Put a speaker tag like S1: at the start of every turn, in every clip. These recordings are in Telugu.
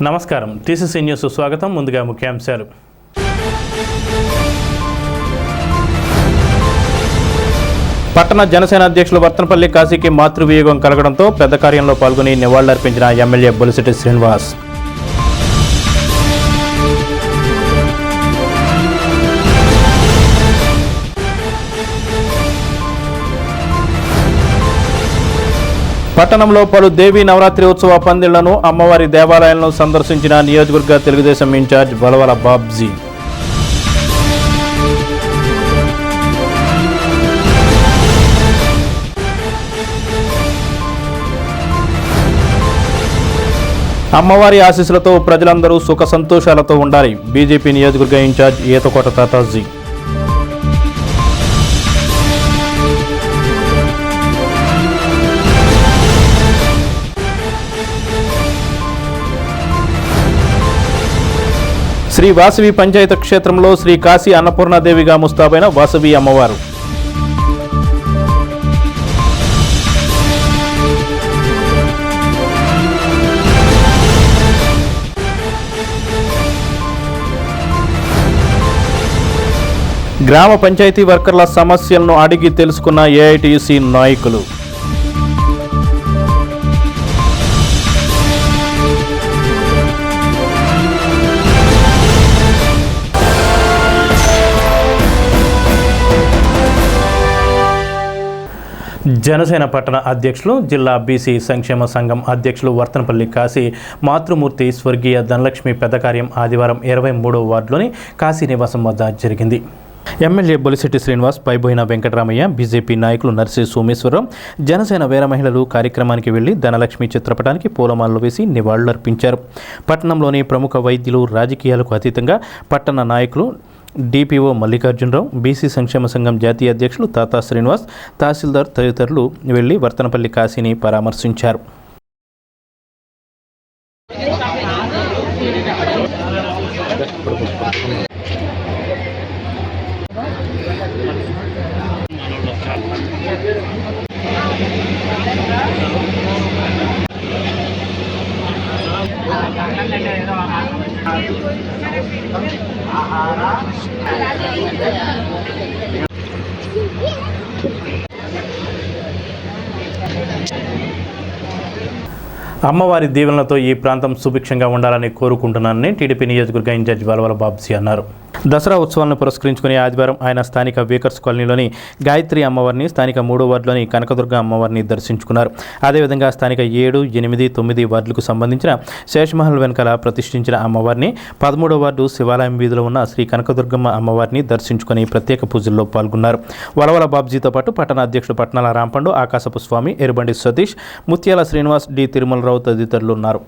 S1: నమస్కారం, టీసీసీ న్యూస్ స్వాగతం. ముందుగా ముఖ్యాంశాలు. పట్టణ జనసేన అధ్యక్షులు వర్తనపల్లి కాశీకి మాతృవియోగం కలగడంతో పెద్ద కార్యంలో పాల్గొని నివాళులర్పించిన ఎమ్మెల్యే బొలిశెట్టి శ్రీనివాస్. పట్టణంలో పలు దేవీ నవరాత్రి ఉత్సవ పందిళ్లను, అమ్మవారి దేవాలయాలను సందర్శించిన నియోజకవర్గ తెలుగుదేశం ఇన్ఛార్జ్ బలవల బాబ్జీ. అమ్మవారి ఆశీస్సులతో ప్రజలందరూ సుఖ సంతోషాలతో ఉండాలి. బీజేపీ నియోజకవర్గ ఇన్ఛార్జ్ ఈతకోట తాతాజీ. శ్రీ వాసవి పంచాయత క్షేత్రంలో శ్రీ కాశీ అన్నపూర్ణాదేవిగా ముస్తాబైన వాసవి అమ్మవారు. గ్రామ పంచాయతీ వర్కర్ల సమస్యలను అడిగి తెలుసుకున్న ఏఐటీయూసీ నాయకులు. జనసేన పట్టణ అధ్యక్షులు, జిల్లా బీసీ సంక్షేమ సంఘం అధ్యక్షులు వర్తనపల్లి కాశీ మాతృమూర్తి స్వర్గీయ ధనలక్ష్మి పెద్ద కార్యం ఆదివారం 23వ వార్డులోని కాశీ నివాసం వద్ద జరిగింది. ఎమ్మెల్యే బొలిశెట్టి శ్రీనివాస్, పైబోయిన వెంకటరామయ్య, బీజేపీ నాయకులు నర్సి సోమేశ్వరరావు, జనసేన వీర మహిళలు కార్యక్రమానికి వెళ్లి ధనలక్ష్మి చిత్రపటానికి పూలమాలలు వేసి నివాళులర్పించారు. పట్టణంలోని ప్రముఖ వైద్యులు, రాజకీయాలకు అతీతంగా పట్టణ నాయకులు, డిపిఓ మల్లికార్జునరావు, బీసీ సంక్షేమ సంఘం జాతీయ అధ్యక్షులు తాతా శ్రీనివాస్, తహసీల్దార్ తదితరులు వెళ్లి వర్తనపల్లి కాశీని పరామర్శించారు. అమ్మవారి దీవెనలతో ఈ ప్రాంతం సుభిక్షంగా ఉండాలని కోరుకుంటున్నానని టీడీపీ నియోజకవర్గ ఇన్ఛార్జ్ బలవల బాబ్జీ అన్నారు. దసరా ఉత్సవాలను పురస్కరించుకుని ఆదివారం ఆయన స్థానిక వీకర్స్ కాలనీలోని గాయత్రి అమ్మవారిని, స్థానిక 3వ వార్డులోని కనకదుర్గ అమ్మవారిని దర్శించుకున్నారు. అదేవిధంగా స్థానిక 7, 8, 9 వార్డులకు సంబంధించిన శేషమహల్ వెనకాల ప్రతిష్ఠించిన అమ్మవారిని, 13వ వార్డు శివాలయం వీధిలో ఉన్న శ్రీ కనకదుర్గమ్మ అమ్మవారిని దర్శించుకుని ప్రత్యేక పూజల్లో పాల్గొన్నారు. వలవల బాబ్జీతో పాటు పట్టణ అధ్యక్షుడు పట్నాల రాంపండు, ఆకాశపు స్వామి, ఎరుబండి సతీష్, ముత్యాల శ్రీనివాస్, డి తిరుమలరావు తదితరులు ఉన్నారు.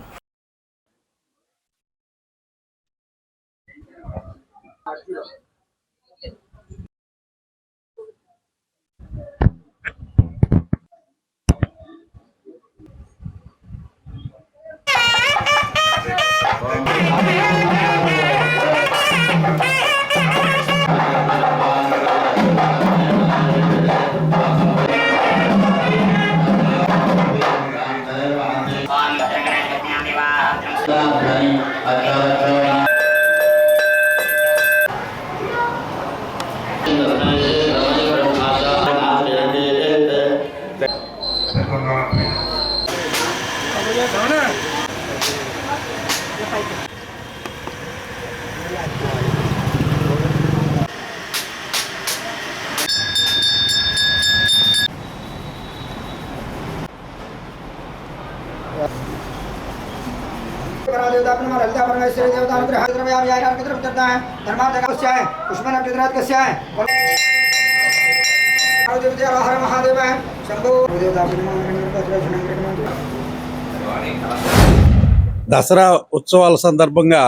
S2: దసరా ఉత్సవాల సందర్భంగా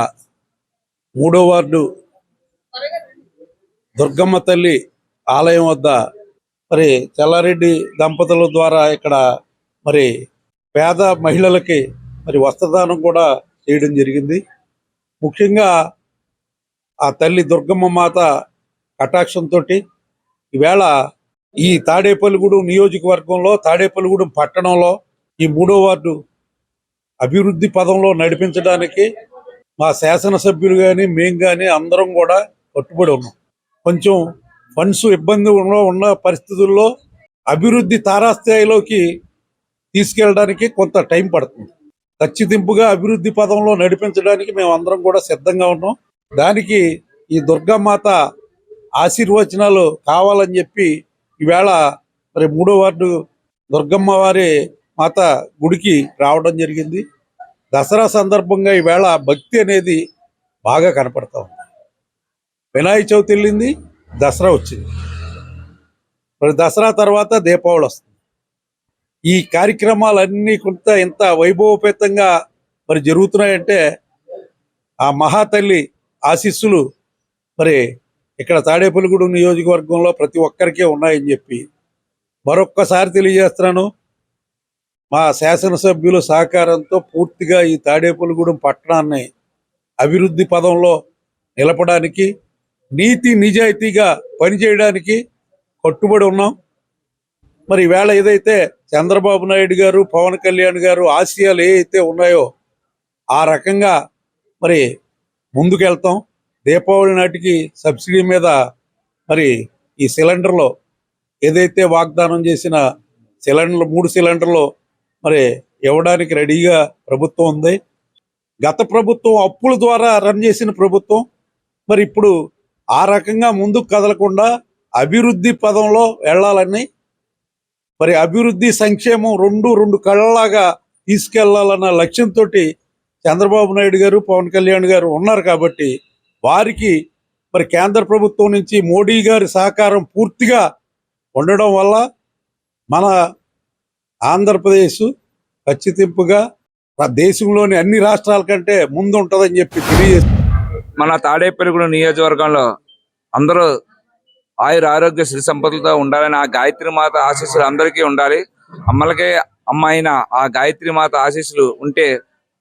S2: 3వ వార్డు దుర్గమ్మ తల్లి ఆలయం వద్ద మరి చెల్లారెడ్డి దంపతుల ద్వారా ఇక్కడ మరి పేద మహిళలకి మరి వస్త్రదానం కూడా చేయడం జరిగింది. ముఖ్యంగా ఆ తల్లి దుర్గమ్మ మాత కటాక్షంతో ఈవేళ ఈ తాడేపల్లిగూడెం నియోజకవర్గంలో, తాడేపల్లిగూడెం పట్టణంలో ఈ 3వ వార్డు అభివృద్ధి పదంలో నడిపించడానికి మా శాసనసభ్యులు కానీ మేము కానీ అందరం కూడా కట్టుబడి ఉన్నాం. కొంచెం ఫండ్స్ ఇబ్బందిలో ఉన్న పరిస్థితుల్లో అభివృద్ధి తారాస్థాయిలోకి తీసుకెళ్ళడానికి కొంత టైం పడుతుంది. ఖచ్చితంగా అభివృద్ధి పదంలో నడిపించడానికి మేము అందరం కూడా సిద్ధంగా ఉన్నాం. దానికి ఈ దుర్గామాత ఆశీర్వచనాలు కావాలని చెప్పి ఈవేళ మరి 3వ వార్డు దుర్గమ్మ వారి మాత గుడికి రావడం జరిగింది. దసరా సందర్భంగా ఈవేళ భక్తి అనేది బాగా కనపడతా ఉంది. వినాయక చవితి వెళ్ళింది, దసరా వచ్చింది. మరి దసరా తర్వాత దీపావళి వస్తుంది. ఈ కార్యక్రమాలన్నీ కొంత ఇంత వైభవపేతంగా మరి జరుగుతున్నాయంటే ఆ మహాతల్లి ఆశీస్సులు మరి ఇక్కడ తాడేపల్లిగూడెం నియోజకవర్గంలో ప్రతి ఒక్కరికే ఉన్నాయని చెప్పి మరొక్కసారి తెలియజేస్తున్నాను. మా శాసనసభ్యుల సహకారంతో పూర్తిగా ఈ తాడేపల్లిగూడెం పట్టణాన్ని అభివృద్ధి పదంలో నిలపడానికి, నీతి నిజాయితీగా పనిచేయడానికి కట్టుబడి ఉన్నాం. మరి ఈవేళ ఏదైతే చంద్రబాబు నాయుడు గారు, పవన్ కళ్యాణ్ గారు ఆశయాలు ఏవైతే ఉన్నాయో ఆ రకంగా మరి ముందుకెళ్తాం. దీపావళి నాటికి సబ్సిడీ మీద మరి ఈ సిలిండర్లో ఏదైతే వాగ్దానం చేసిన సిలిండర్లు 3 సిలిండర్లు మరి ఇవ్వడానికి రెడీగా ప్రభుత్వం ఉంది. గత ప్రభుత్వం అప్పుల ద్వారా రన్ చేసిన ప్రభుత్వం. మరి ఇప్పుడు ఆ రకంగా ముందుకు కదలకుండా అభివృద్ధి పదంలో వెళ్ళాలని, మరి అభివృద్ధి సంక్షేమం రెండు కళ్ళలాగా తీసుకెళ్లాలన్న లక్ష్యంతో చంద్రబాబు నాయుడు గారు, పవన్ కళ్యాణ్ గారు ఉన్నారు. కాబట్టి వారికి మరి కేంద్ర ప్రభుత్వం నుంచి మోడీ గారి సహకారం పూర్తిగా ఉండడం వల్ల మన ఆంధ్రప్రదేశ్ ఖచ్చితంగా దేశంలోని అన్ని రాష్ట్రాల కంటే ముందు ఉంటుందని చెప్పి తెలియజేస్తుంది.
S3: మన తాడేపల్లిగూడెం నియోజకవర్గంలో అందరూ ఆయుర ఆరోగ్య శ్రీ సంపదలతో ఉండాలని ఆ గాయత్రి మాత ఆశీస్సులు అందరికీ ఉండాలి. అమ్మలకే అమ్మ అయిన ఆ గాయత్రి మాత ఆశీస్సులు ఉంటే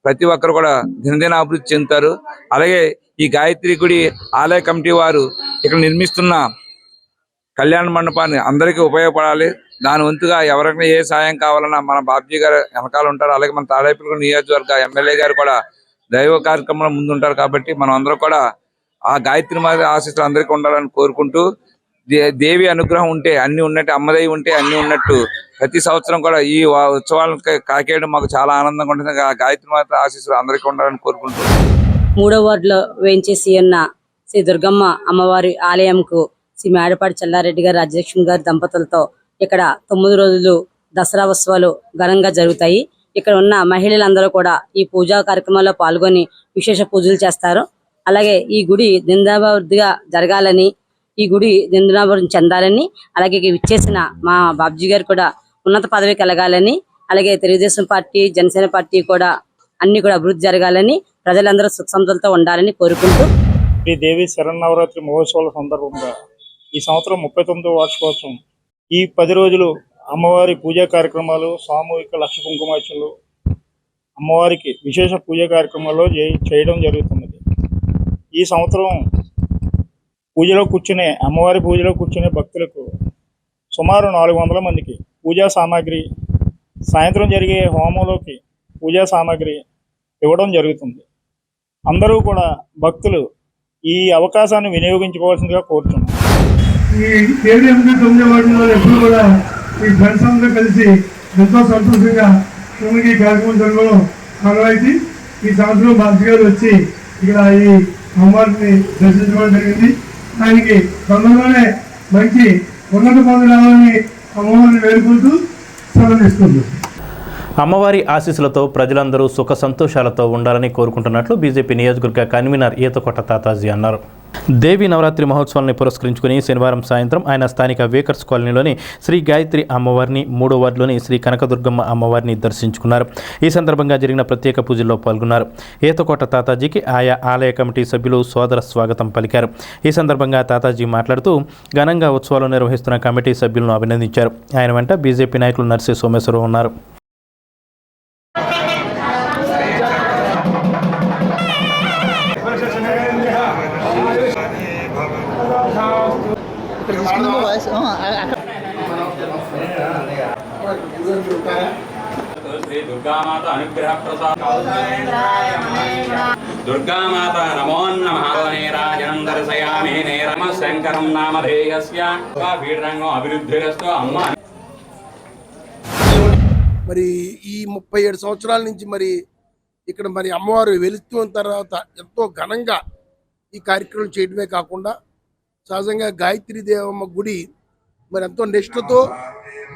S3: ప్రతి ఒక్కరు కూడా దినదిన అభివృద్ధి చెందుతారు. అలాగే ఈ గాయత్రి గుడి ఆలయ కమిటీ వారు ఇక్కడ నిర్మిస్తున్న కళ్యాణ మండపాన్ని అందరికీ ఉపయోగపడాలి. దాని వంతుగా ఎవరికైనా ఏ సాయం కావాలన్నా మన బాబ్జీ గారు వెనకాల ఉంటారు. అలాగే మన తాడేపల్లిగూడెం నియోజకవర్గ ఎమ్మెల్యే గారు కూడా దైవ కార్యక్రమంలో ముందుంటారు. కాబట్టి మనం అందరూ కూడా ఆ గాయత్రి మాత ఆశీస్సులు అందరికీ ఉండాలని కోరుకుంటూ, దేవి అనుగ్రహం ఉంటే అన్ని ఉన్నట్టు, అమ్మదయ్య ఉంటే అన్ని ఉన్నట్టు ప్రతి సంవత్సరం కూడా ఈ ఉత్సవాలను కాకేయడం మాకు చాలా ఆనందంగా ఉంటుంది. గాయత్రి మాత ఆశీస్సులు అందరికీ ఉండాలని కోరుకుంటూ
S4: 3వ వార్డులో వేయించేసి ఉన్న శ్రీ దుర్గమ్మ అమ్మవారి ఆలయంకు శ్రీ మేడపాటి చెల్లారెడ్డి గారు, రాజ్యలక్ష్మి గారి దంపతులతో ఇక్కడ 9 రోజులు దసరా ఉత్సవాలు ఘనంగా జరుగుతాయి. ఇక్కడ ఉన్న మహిళలందరూ కూడా ఈ పూజా కార్యక్రమాల్లో పాల్గొని విశేష పూజలు చేస్తారు. అలాగే ఈ గుడి దినదాభివృద్ధిగా జరగాలని, ఈ గుడి దినదాభివృద్ధి చెందాలని, అలాగే విచ్చేసిన మా బాబ్జీ గారు కూడా ఉన్నత పదవి కలగాలని, అలాగే తెలుగుదేశం పార్టీ, జనసేన పార్టీ కూడా అన్ని కూడా అభివృద్ధి జరగాలని, ప్రజలందరూ సుఖ సంతోషాలతో ఉండాలని కోరుకుంటూ
S5: ఈ దేవి శరన్నవరాత్రి మహోత్సవాల సందర్భంగా ఈ సంవత్సరం 39వ వార్షికోత్సవం ఈ 10 రోజులు అమ్మవారి పూజా కార్యక్రమాలు, సామూహిక లక్ష కుంకుమార్చనలు, అమ్మవారికి విశేష పూజా కార్యక్రమాలు చేయడం జరుగుతున్నది. ఈ సంవత్సరం అమ్మవారి పూజలో కూర్చునే భక్తులకు సుమారు 400 మందికి పూజా సామాగ్రి, సాయంత్రం జరిగే హోమంలోకి పూజా సామాగ్రి ఇవ్వడం జరుగుతుంది. అందరూ కూడా భక్తులు ఈ అవకాశాన్ని వినియోగించుకోవాల్సిందిగా కోరుతున్నాం.
S6: ఈ 7-8-9 వార్డులో ఎప్పుడు కూడా ఈ ఫ్రెండ్స్ అందరూ కలిసి ఎంతో సంతోషంగా ఈ కార్యక్రమం జరగడం ఆనవాయితీ. ఈ సంవత్సరం బాబ్జీ గారు వచ్చి ఇక్కడ ఈ అమ్మవారిని దర్శించుకోవడం జరిగింది. ఆయనకి తొందరలోనే మంచి ఉన్నత పదవి రావాలని అమ్మవారిని వేడుకుంటూ సెలవునిస్తుంది.
S1: అమ్మవారి ఆశీస్సులతో ప్రజలందరూ సుఖ సంతోషాలతో ఉండాలని కోరుకుంటున్నట్లు బీజేపీ నియోజకవర్గ కన్వీనర్ ఈతకొట్ట తాతాజీ అన్నారు. దేవి నవరాత్రి మహోత్సవాన్ని పురస్కరించుకుని శనివారం సాయంత్రం ఆయన స్థానిక వేకర్స్ కాలనీలోని శ్రీ గాయత్రి అమ్మవారిని, 3వ వార్డులోని శ్రీ కనకదుర్గమ్మ అమ్మవారిని దర్శించుకున్నారు. ఈ సందర్భంగా జరిగిన ప్రత్యేక పూజల్లో పాల్గొన్నారు. ఈతకొట్ట తాతాజీకి ఆయా ఆలయ కమిటీ సభ్యులు సోదర స్వాగతం పలికారు. ఈ సందర్భంగా తాతాజీ మాట్లాడుతూ ఘనంగా ఉత్సవాలు నిర్వహిస్తున్న కమిటీ సభ్యులను అభినందించారు. ఆయన వెంట బీజేపీ నాయకులు నర్సి సోమేశ్వరరావు ఉన్నారు.
S7: శ్రీ దుర్గామాత అనుగ్రహ ప్రసాద దుర్గామాత నమో నమః రాజనం దర్శయామి నేరమ శంకరం నామధేయస్య వీరంగం అభివృద్ధిరస్తు అమ్మ.
S8: మరి ఈ 37 సంవత్సరాల నుంచి మరి ఇక్కడ మరి అమ్మవారు వెలుస్తున్న తర్వాత ఎంతో ఘనంగా ఈ కార్యక్రమం చేయడమే కాకుండా సహజంగా గాయత్రీ దేవమ్మ గుడి మరి ఎంతో నిష్ఠతో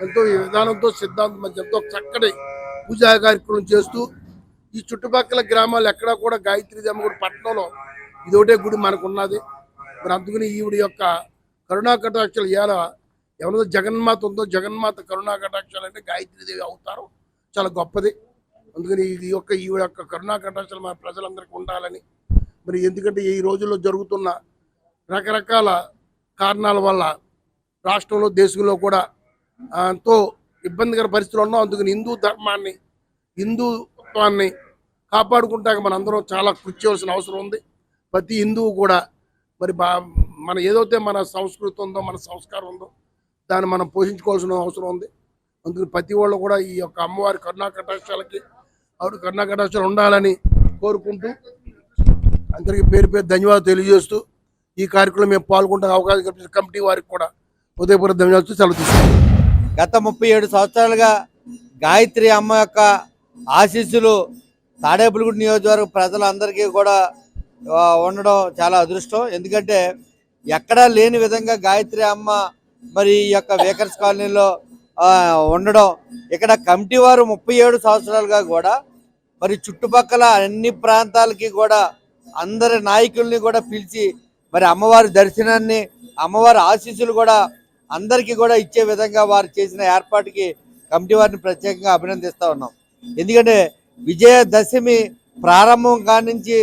S8: ఎంతో విధానంతో సిద్ధాంతం మరి ఎంతో చక్కటి పూజా కార్యక్రమం చేస్తూ ఈ చుట్టుపక్కల గ్రామాలు ఎక్కడా కూడా గాయత్రీ దేవమ్మ గుడి పట్టణంలో ఇదొకటే గుడి మనకు ఉన్నది. మరి అందుకని ఈవిడ యొక్క కరుణా కటాక్షాలు ఎవరిదో జగన్మాత ఉందో జగన్మాత కరుణా కటాక్షాలు అంటే గాయత్రీదేవి అవతారం చాలా గొప్పది. అందుకని ఈవిడ యొక్క కరుణా కటాక్షాలు మన ప్రజలందరికీ ఉండాలని మరి ఎందుకంటే ఈ రోజుల్లో జరుగుతున్న రకరకాల కారణాల వల్ల రాష్ట్రంలో దేశంలో కూడా ఎంతో ఇబ్బందికర పరిస్థితులు ఉన్నాం. అందుకని హిందూ ధర్మాన్ని హిందుత్వాన్ని కాపాడుకుంటాక మనందరం చాలా కృషి చేయవలసిన అవసరం ఉంది. ప్రతి హిందువు కూడా మరి మన ఏదైతే మన సంస్కృతి ఉందో మన సంస్కారం ఉందో దాన్ని మనం పోషించుకోవాల్సిన అవసరం ఉంది. అందుకని ప్రతి వాళ్ళు కూడా ఈ యొక్క అమ్మవారి కరుణా కటాక్షాలకి ఆవిడ కరుణా కటాక్షాలు ఉండాలని కోరుకుంటూ అందరికీ పేరు పేరు ధన్యవాదాలు తెలియజేస్తూ ఈ కార్యక్రమం మేము పాల్గొంటే అవకాశం కల్పించిన కమిటీ వారికి కూడా ఉదయపూర్వక ధన్యవాదాలు సెలవు తీసుకుంటాం.
S9: గత 37 సంవత్సరాలుగా గాయత్రి అమ్మ యొక్క ఆశీస్సులు తాడేపల్లిగూడెం నియోజకవర్గ ప్రజలందరికీ కూడా ఉండడం చాలా అదృష్టం. ఎందుకంటే ఎక్కడా లేని విధంగా గాయత్రి అమ్మ మరి ఈ యొక్క వేకర్స్ కాలనీలో ఉండడం, ఇక్కడ కమిటీ వారు 37 సంవత్సరాలుగా కూడా మరి చుట్టుపక్కల అన్ని ప్రాంతాలకి కూడా అందరి నాయకుల్ని కూడా పిలిచి మరి అమ్మవారి దర్శనాన్ని అమ్మవారి ఆశీస్సులు కూడా అందరికీ కూడా ఇచ్చే విధంగా వారు చేసిన ఏర్పాటుకి కమిటీ వారిని ప్రత్యేకంగా అభినందిస్తూ ఉన్నాం. ఎందుకంటే విజయదశమి ప్రారంభం కానించి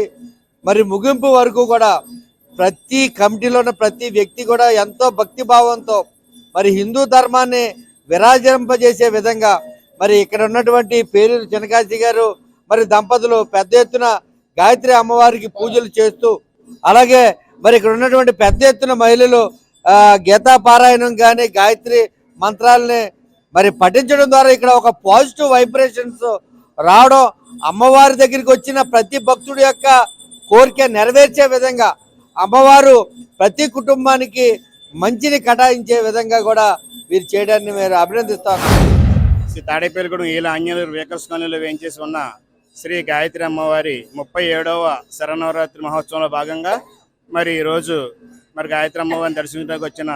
S9: మరి ముగింపు వరకు కూడా ప్రతి కమిటీలో ఉన్న ప్రతి వ్యక్తి కూడా ఎంతో భక్తి భావంతో మరి హిందూ ధర్మాన్ని విరాజింపజేసే విధంగా మరి ఇక్కడ ఉన్నటువంటి పేరూరు చినకాశి గారు మరి దంపతులు పెద్ద ఎత్తున గాయత్రి అమ్మవారికి పూజలు చేస్తూ, అలాగే మరి ఇక్కడ ఉన్నటువంటి పెద్ద ఎత్తున మహిళలు గీతా పారాయణం కానీ గాయత్రి మంత్రాలని మరి పఠించడం ద్వారా ఇక్కడ ఒక పాజిటివ్ వైబ్రేషన్స్ రావడం, అమ్మవారి దగ్గరికి వచ్చిన ప్రతి భక్తుడి యొక్క కోరిక నెరవేర్చే విధంగా అమ్మవారు ప్రతి కుటుంబానికి మంచిని కటాయించే విధంగా కూడా వీరు చేయడాన్ని మీరు అభినందిస్తాను.
S5: శ్రీ తాడేపల్లిగూడెం ఈల ఆంజనేయులు వేకర్స్ కాలనీలో వేయించేసి ఉన్న శ్రీ గాయత్రి అమ్మవారి 37వ శరన్నవరాత్రి మహోత్సవంలో భాగంగా మరి ఈరోజు మరి గాయత్రి అమ్మవారిని దర్శించడానికి వచ్చిన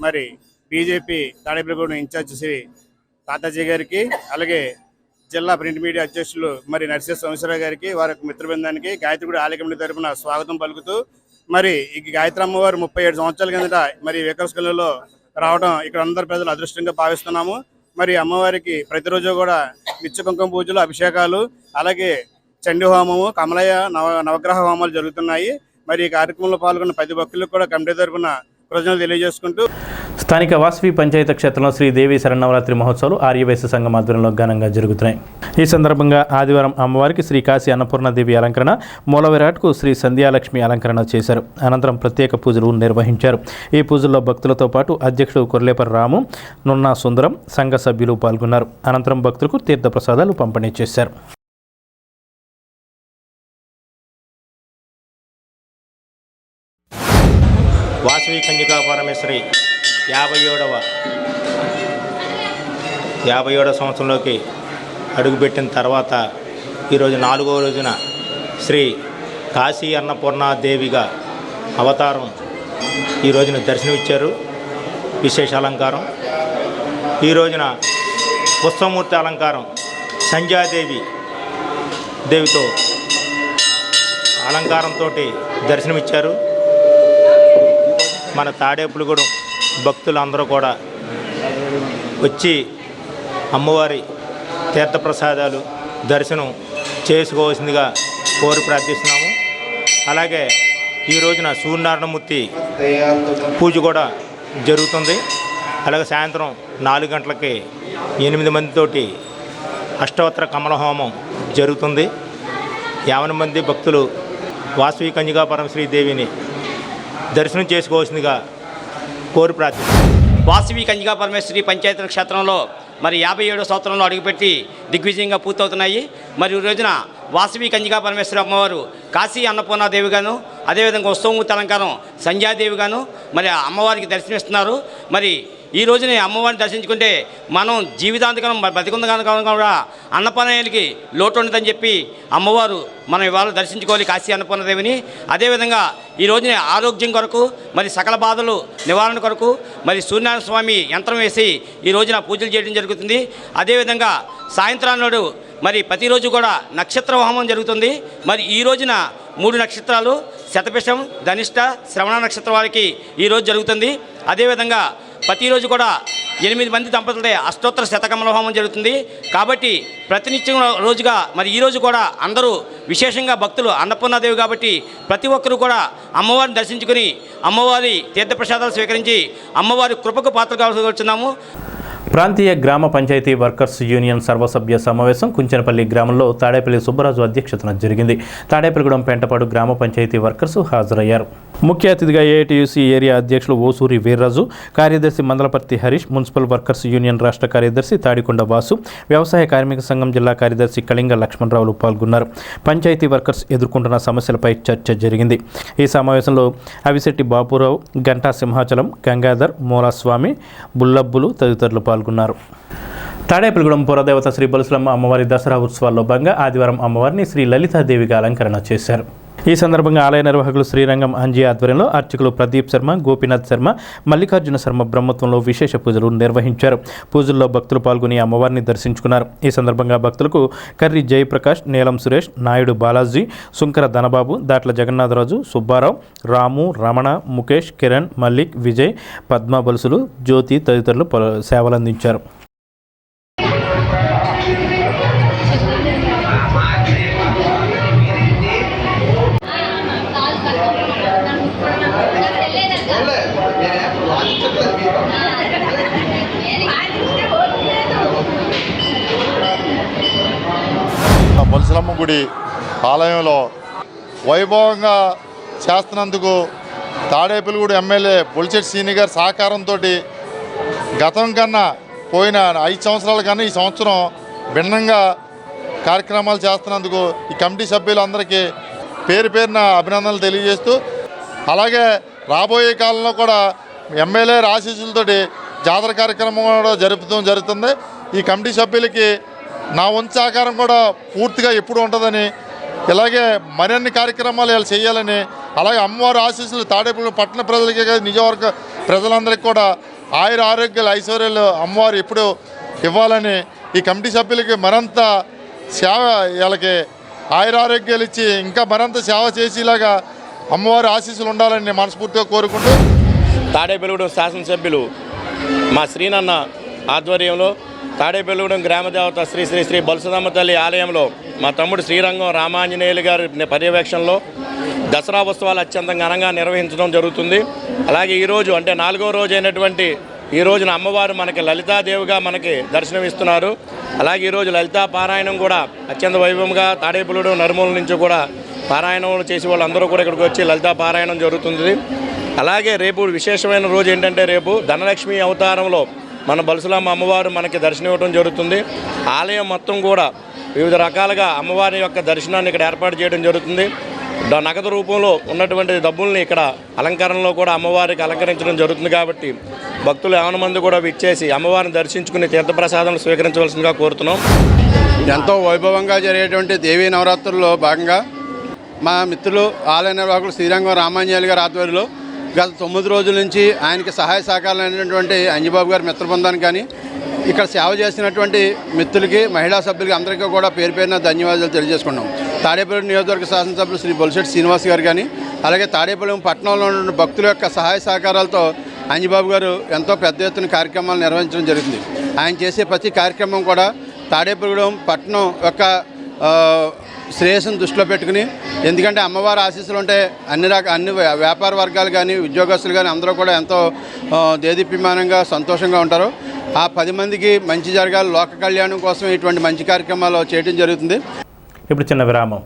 S5: మరి బీజేపీ తాడేపల్లిగూడెం ఇన్ఛార్జ్ శ్రీ తాతాజీ గారికి, అలాగే జిల్లా ప్రింట్ మీడియా అధ్యక్షులు మరి నర్సే సోమేశ్వరరావు గారికి, వారి మిత్ర బృందానికి గాయత్రిగూడెం ఆలయ కమిటీ తరఫున స్వాగతం పలుకుతూ మరి ఈ గాయత్రి అమ్మవారు 37 సంవత్సరాల కిందట మరి వేకర్స్ కాలనీలో రావడం ఇక్కడ అందరు ప్రజలు అదృష్టంగా భావిస్తున్నాము. మరి అమ్మవారికి ప్రతిరోజు కూడా నిత్య కుంకుమ పూజలు, అభిషేకాలు, అలాగే చండీ హోమము, కమలయ నవగ్రహ హోమాలు జరుగుతున్నాయి. మరి ఈ కార్యక్రమంలో పాల్గొన్న ప్రతి భక్తులకు కూడా కమిటీ తరఫున కృతజ్ఞతలు తెలియజేసుకుంటూ
S1: స్థానిక వాసవి పంచాయతీ క్షేత్రంలో శ్రీదేవి శరన్నవరాత్రి మహోత్సవాలు ఆర్యవైశ్య సంఘం ఆధ్వర్యంలో ఘనంగా జరుగుతున్నాయి. ఈ సందర్భంగా ఆదివారం అమ్మవారికి శ్రీ కాశీ అన్నపూర్ణదేవి అలంకరణ, మూల విరాట్కు శ్రీ సంధ్యాలక్ష్మి అలంకరణ చేశారు. అనంతరం ప్రత్యేక పూజలు నిర్వహించారు. ఈ పూజల్లో భక్తులతో పాటు అధ్యక్షుడు కొర్లేపర్ రాము, నున్నా సుందరం, సంఘ సభ్యులు పాల్గొన్నారు. అనంతరం భక్తులకు తీర్థప్రసాదాలు పంపిణీ చేశారు.
S10: వాసవి కన్యకా పరమేశ్వరి 57వ సంవత్సరంలోకి అడుగుపెట్టిన తర్వాత ఈరోజు 4వ రోజున శ్రీ కాశీ అన్నపూర్ణాదేవిగా అవతారం ఈ రోజున దర్శనమిచ్చారు. విశేష అలంకారం ఈ రోజున పుష్పమూర్తి అలంకారం సంధ్యాదేవితో అలంకారంతో దర్శనమిచ్చారు. మన తాడేపల్లిగూడెం భక్తులందరూ కూడా వచ్చి అమ్మవారి తీర్థప్రసాదాలు దర్శనం చేసుకోవాల్సిందిగా కోరి ప్రార్థిస్తున్నాము. అలాగే ఈ రోజున సూర్యనారాయణమూర్తి పూజ కూడా జరుగుతుంది. అలాగే సాయంత్రం 4 గంటలకి 8 మందితోటి అష్టోత్తర కమల హోమం జరుగుతుంది. 50 మంది భక్తులు వాసవి కన్యకా పరమేశ్వరీ దేవిని దర్శనం చేసుకోవాల్సిందిగా కోరి ప్రార్థిస్తున్నాం.
S11: వాసవి కన్యకా పరమేశ్వరి పంచాయతీ క్షేత్రంలో మరి 57వ సంవత్సరంలో అడుగుపెట్టి దిగ్విజయంగా పూర్తవుతున్నాయి. మరి ఈ రోజున వాసవి కన్యకా పరమేశ్వరి అమ్మవారు కాశీ అన్నపూర్ణాదేవి గాను, అదేవిధంగా ఉత్సవమూర్తి అలంకారం సంధ్యాదేవి గాను మరి అమ్మవారికి దర్శనమిస్తున్నారు. మరి ఈ రోజున అమ్మవారిని దర్శించుకుంటే మనం జీవితాంతకం బతికుందగా కూడా అన్నపూర్ణాదేవికి లోటు ఉండదని చెప్పి అమ్మవారు మనం ఇవాళ దర్శించుకోవాలి కాశీ అన్నపూర్ణాదేవిని. అదేవిధంగా ఈ రోజున ఆరోగ్యం కొరకు మరి సకల బాధలు నివారణ కొరకు మరి సూర్యనారాయణ స్వామి యంత్రం వేసి ఈ రోజున పూజలు చేయడం జరుగుతుంది. అదేవిధంగా సాయంత్రాన్ని మరి ప్రతిరోజు కూడా నక్షత్ర హోమం జరుగుతుంది. మరి ఈ రోజున 3 నక్షత్రాలు శతభిషం, ధనిష్ట, శ్రవణ నక్షత్రం వారికి ఈరోజు జరుగుతుంది. అదేవిధంగా ప్రతిరోజు కూడా 8 మంది దంపతులతో అష్టోత్తర శతకమల హోమం జరుగుతుంది. కాబట్టి ప్రతినిత్యం రోజుగా మరి ఈరోజు కూడా అందరూ విశేషంగా భక్తులు అన్నపూర్ణాదేవి కాబట్టి ప్రతి ఒక్కరూ కూడా అమ్మవారిని దర్శించుకుని అమ్మవారి తీర్థప్రసాదాలు స్వీకరించి అమ్మవారి కృపకు పాత్ర కావాల్సి
S1: ప్రాంతీయ గ్రామ పంచాయతీ వర్కర్స్ యూనియన్ సర్వసభ్య సమావేశం కుంచెనపల్లి గ్రామంలో తాడేపల్లి సుబ్బరాజు అధ్యక్షతన జరిగింది. తాడేపల్లిగూడెం పెంటపాడు గ్రామ పంచాయతీ వర్కర్స్ హాజరయ్యారు. ముఖ్య అతిథిగా ఏఐటీయూసీ ఏరియా అధ్యక్షులు ఓసూరి వీర్రాజు, కార్యదర్శి Mandalaparthi Harish, municipal workers union రాష్ట్ర కార్యదర్శి తాడికొండ వాసు, వ్యవసాయ కార్మిక సంఘం జిల్లా కార్యదర్శి కళింగ లక్ష్మణరావులు పాల్గొన్నారు. పంచాయతీ వర్కర్స్ ఎదుర్కొంటున్న సమస్యలపై చర్చ జరిగింది. ఈ సమావేశంలో అవిశెట్టి బాపురావు, గంటా సింహాచలం, గంగాధర్, మూలాస్వామి, బుల్లబ్బులు తదితరులు పాల్గొన్నారు. తాడేపల్లిగూడెం పురదేవత శ్రీ బలుసులమ్మ అమ్మవారి దసరా ఉత్సవాల్లో భాగంగా ఆదివారం అమ్మవారిని శ్రీ లలితాదేవిగా అలంకరణ చేశారు. ఈ సందర్భంగా ఆలయ నిర్వాహకులు శ్రీరంగం అంజీ ఆధ్వర్యంలో అర్చకులు ప్రదీప్ శర్మ, గోపీనాథ్ శర్మ, మల్లికార్జున శర్మ బ్రహ్మత్వంలో విశేష పూజలు నిర్వహించారు. పూజల్లో భక్తులు పాల్గొని అమ్మవారిని దర్శించుకున్నారు. ఈ సందర్భంగా భక్తులకు కర్రి జయప్రకాష్, నీలం సురేష్, నాయుడు బాలాజీ, సుంకర ధనబాబు, దాట్ల జగన్నాథరాజు, సుబ్బారావు, రాము, రమణ, ముఖేష్, కిరణ్, మల్లిక్, విజయ్, పద్మ బలుసులు, జ్యోతి తదితరులు సేవలందించారు.
S12: బలుసులమ్మ గుడి ఆలయంలో వైభవంగా చేస్తున్నందుకు తాడేపల్లిగూడెం ఎమ్మెల్యే బొలిశెట్టి శ్రీని గారి సహకారంతో గతం కన్నా పోయిన 5 సంవత్సరాల కన్నా ఈ సంవత్సరం భిన్నంగా కార్యక్రమాలు చేస్తున్నందుకు ఈ కమిటీ సభ్యులందరికీ పేరున అభినందనలు తెలియజేస్తూ, అలాగే రాబోయే కాలంలో కూడా ఎమ్మెల్యే ఆశీస్సులతోటి జాతర కార్యక్రమం కూడా జరుగుతుంది. ఈ కమిటీ సభ్యులకి నా వంతు సహకారం కూడా పూర్తిగా ఎప్పుడు ఉంటుందని, ఇలాగే మరిన్ని కార్యక్రమాలు ఇలా చేయాలని, అలాగే అమ్మవారి ఆశీస్సులు తాడేపల్లి పట్టణ ప్రజలకే కాదు నిజవర్గ ప్రజలందరికీ కూడా ఆయుర ఆరోగ్యాలు ఐశ్వర్యాలు అమ్మవారు ఎప్పుడు ఇవ్వాలని ఈ కమిటీ సభ్యులకి మరింత సేవ, వీళ్ళకి ఆయుర ఆరోగ్యాలు ఇచ్చి ఇంకా మరింత సేవ చేసేలాగా అమ్మవారి ఆశీస్సులు ఉండాలని మనస్ఫూర్తిగా కోరుకుంటూ,
S13: తాడేపల్లిగూడెం శాసనసభ్యులు మా శ్రీనన్న ఆధ్వర్యంలో తాడేపల్లిగూడెం గ్రామదేవత శ్రీ శ్రీ శ్రీ బలుసులమ్మ తల్లి ఆలయంలో మా తమ్ముడు శ్రీరంగం రామాంజనేయులు గారి పర్యవేక్షణలో దసరా ఉత్సవాలు అత్యంత ఘనంగా నిర్వహించడం జరుగుతుంది. అలాగే ఈరోజు అంటే 4వ రోజు అయినటువంటి ఈ రోజున అమ్మవారు మనకి లలితాదేవిగా మనకి దర్శనమిస్తున్నారు. అలాగే ఈరోజు లలితా పారాయణం కూడా అత్యంత వైభవంగా తాడేపల్లిగూడెం నలుమూల నుంచి కూడా పారాయణం చేసే వాళ్ళందరూ కూడా ఇక్కడికి వచ్చి లలితా పారాయణం జరుగుతుంది. అలాగే రేపు విశేషమైన రోజు ఏంటంటే రేపు ధనలక్ష్మి అవతారంలో మన బలుసులమ్మ అమ్మవారు మనకి దర్శనం ఇవ్వడం జరుగుతుంది. ఆలయం మొత్తం కూడా వివిధ రకాలుగా అమ్మవారి యొక్క దర్శనాన్ని ఇక్కడ ఏర్పాటు చేయడం జరుగుతుంది. నగదు రూపంలో ఉన్నటువంటి డబ్బుల్ని ఇక్కడ అలంకరణలో కూడా అమ్మవారికి అలంకరించడం జరుగుతుంది. కాబట్టి భక్తులు ఏమైనా మంది కూడా విచ్చేసి అమ్మవారిని దర్శించుకుని తీర్థప్రసాదాలను స్వీకరించవలసిందిగా కోరుతున్నాం.
S14: ఎంతో వైభవంగా జరిగేటువంటి దేవీ నవరాత్రుల్లో భాగంగా మా మిత్రులు ఆలయ నిర్వాహకులు శ్రీరంగం రామాంజనేయులు గారి ఆధ్వర్యంలో గత 9 రోజుల నుంచి ఆయనకి సహాయ సహకారాలు అయినటువంటి అంజిబాబు గారి మిత్రబృందానికి కానీ ఇక్కడ సేవ చేసినటువంటి మిత్రులకి, మహిళా సభ్యులకి అందరికీ కూడా పేరున ధన్యవాదాలు తెలియజేసుకున్నాం. తాడేపల్లి నియోజకవర్గ శాసనసభ్యులు శ్రీ బొలిశెట్టి శ్రీనివాస్ గారు కానీ, అలాగే తాడేపల్లి పట్టణంలో ఉన్న భక్తుల యొక్క సహాయ సహకారాలతో అంజిబాబు గారు ఎంతో పెద్ద ఎత్తున కార్యక్రమాలు నిర్వహించడం జరుగుతుంది. ఆయన చేసే ప్రతి కార్యక్రమం కూడా తాడేపల్లిగూడెం పట్టణం యొక్క శ్రేయస్సును దృష్టిలో పెట్టుకుని, ఎందుకంటే అమ్మవారి ఆశీస్సులు ఉంటే అన్ని వ్యాపార వర్గాలు కానీ ఉద్యోగస్తులు కానీ అందరూ కూడా ఎంతో దేదీప్యమానంగా సంతోషంగా ఉంటారు. ఆ 10 మందికి మంచి జరగాలి, లోక కళ్యాణం కోసం ఇటువంటి మంచి కార్యక్రమాలు చేయడం జరుగుతుంది.
S1: ఇప్పుడు చిన్న విరామం.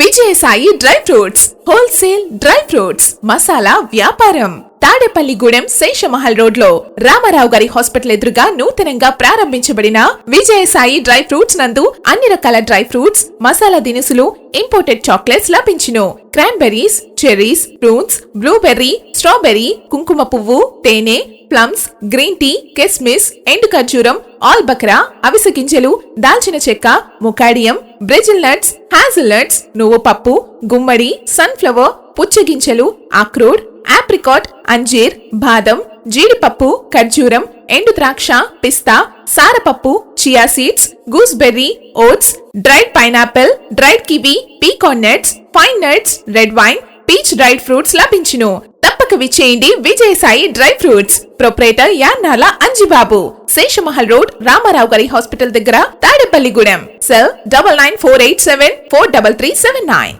S15: Vijayasai dry fruits wholesale dry fruits masala వ్యాపారం. తాడేపల్లిగూడెం శేషమహల్ రోడ్ లో రామారావు గారి హాస్పిటల్ ఎదురుగా నూతనంగా ప్రారంభించబడిన విజయసాయి డ్రై ఫ్రూట్స్ నందు అన్ని రకాల డ్రై ఫ్రూట్స్, మసాలా దినుసులు, ఇంపోర్టెడ్ చాక్లెట్స్ లభించును. Cranberries, cherries, fruits, blueberry, strawberry, కుంకుమ పువ్వు, తేనె, ప్లమ్స్, గ్రీన్ టీ, కిస్మిస్, ఎండు ఖర్జూరం, ఆల్బక్రా, అవిసె గింజలు, దాల్చిన చెక్క, ముకాడియం, బ్రెజిల్ నట్స్, హ్యాజల్ నట్స్, నువ్వు పప్పు, గుమ్మడి, సన్ఫ్లవర్, పుచ్చగింజలు, అక్రోడ్, ఆప్రికాట్, అంజీర్, బాదం, జీడిపప్పు, ఖర్జూరం, ఎండు ద్రాక్ష, పిస్తా, సారపప్పు, chia seeds, gooseberry, oats, dried pineapple, dried kiwi, pecan nuts, fine nuts, red wine, peach dried fruits లభించును. తప్పక విచ్చేయండి Vijayasai dry fruits. Proprietor Yannala Anjibabu, Seshamahal road, Ramarao గారి హాస్పిటల్ దగ్గర, Tadepalligudem. Cell 9948743379.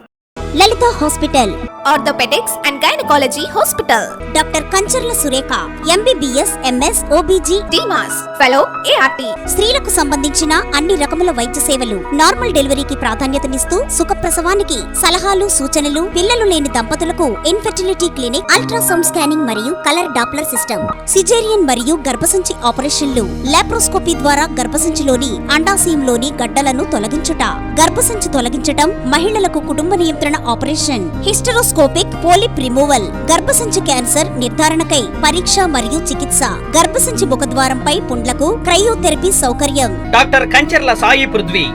S16: Lalitha hospital,
S15: orthopaedics and gynaecology hospital.
S16: Doctor Kancharla Surekha, MBBS, MS, OBG,
S15: DMAS, fellow, ART.
S16: స్త్రీలకు సంబంధించిన అన్ని రకముల వైద్య సేవలు, నార్మల్ డెలివరీకి ప్రాధాన్యతనిస్తూ సుఖప్రసవానికి సలహాలు, సూచనలు, పిల్లలు లేని దంపతులకు ఇన్ఫెర్టిలిటీ క్లినిక్, అల్ట్రాసౌండ్ స్కానింగ్ మరియు కలర్ డాప్లర్ సిస్టమ్, సిజేరియన్ మరియు గర్భసంచి ఆపరేషన్లు, లాప్రోస్కోపీ ద్వారా గర్భసంచిలోని అండాశయంలోని గడ్డలను తొలగించుట, గర్భసంచి తొలగించటం, మహిళలకు కుటుంబ నియంత్రణ ఆపరేషన్, హిస్టరోస్కోపిక్ పోలిప్ రిమూవల్, గర్భసంచి క్యాన్సర్ నిర్ధారణకై పరీక్ష మరియు చికిత్స, గర్భసంచి ముఖద్వారంపై పుండ్లకు క్రయోథెరపీ సౌకర్యం.
S11: Doctor Kancharla Sai Prithvi,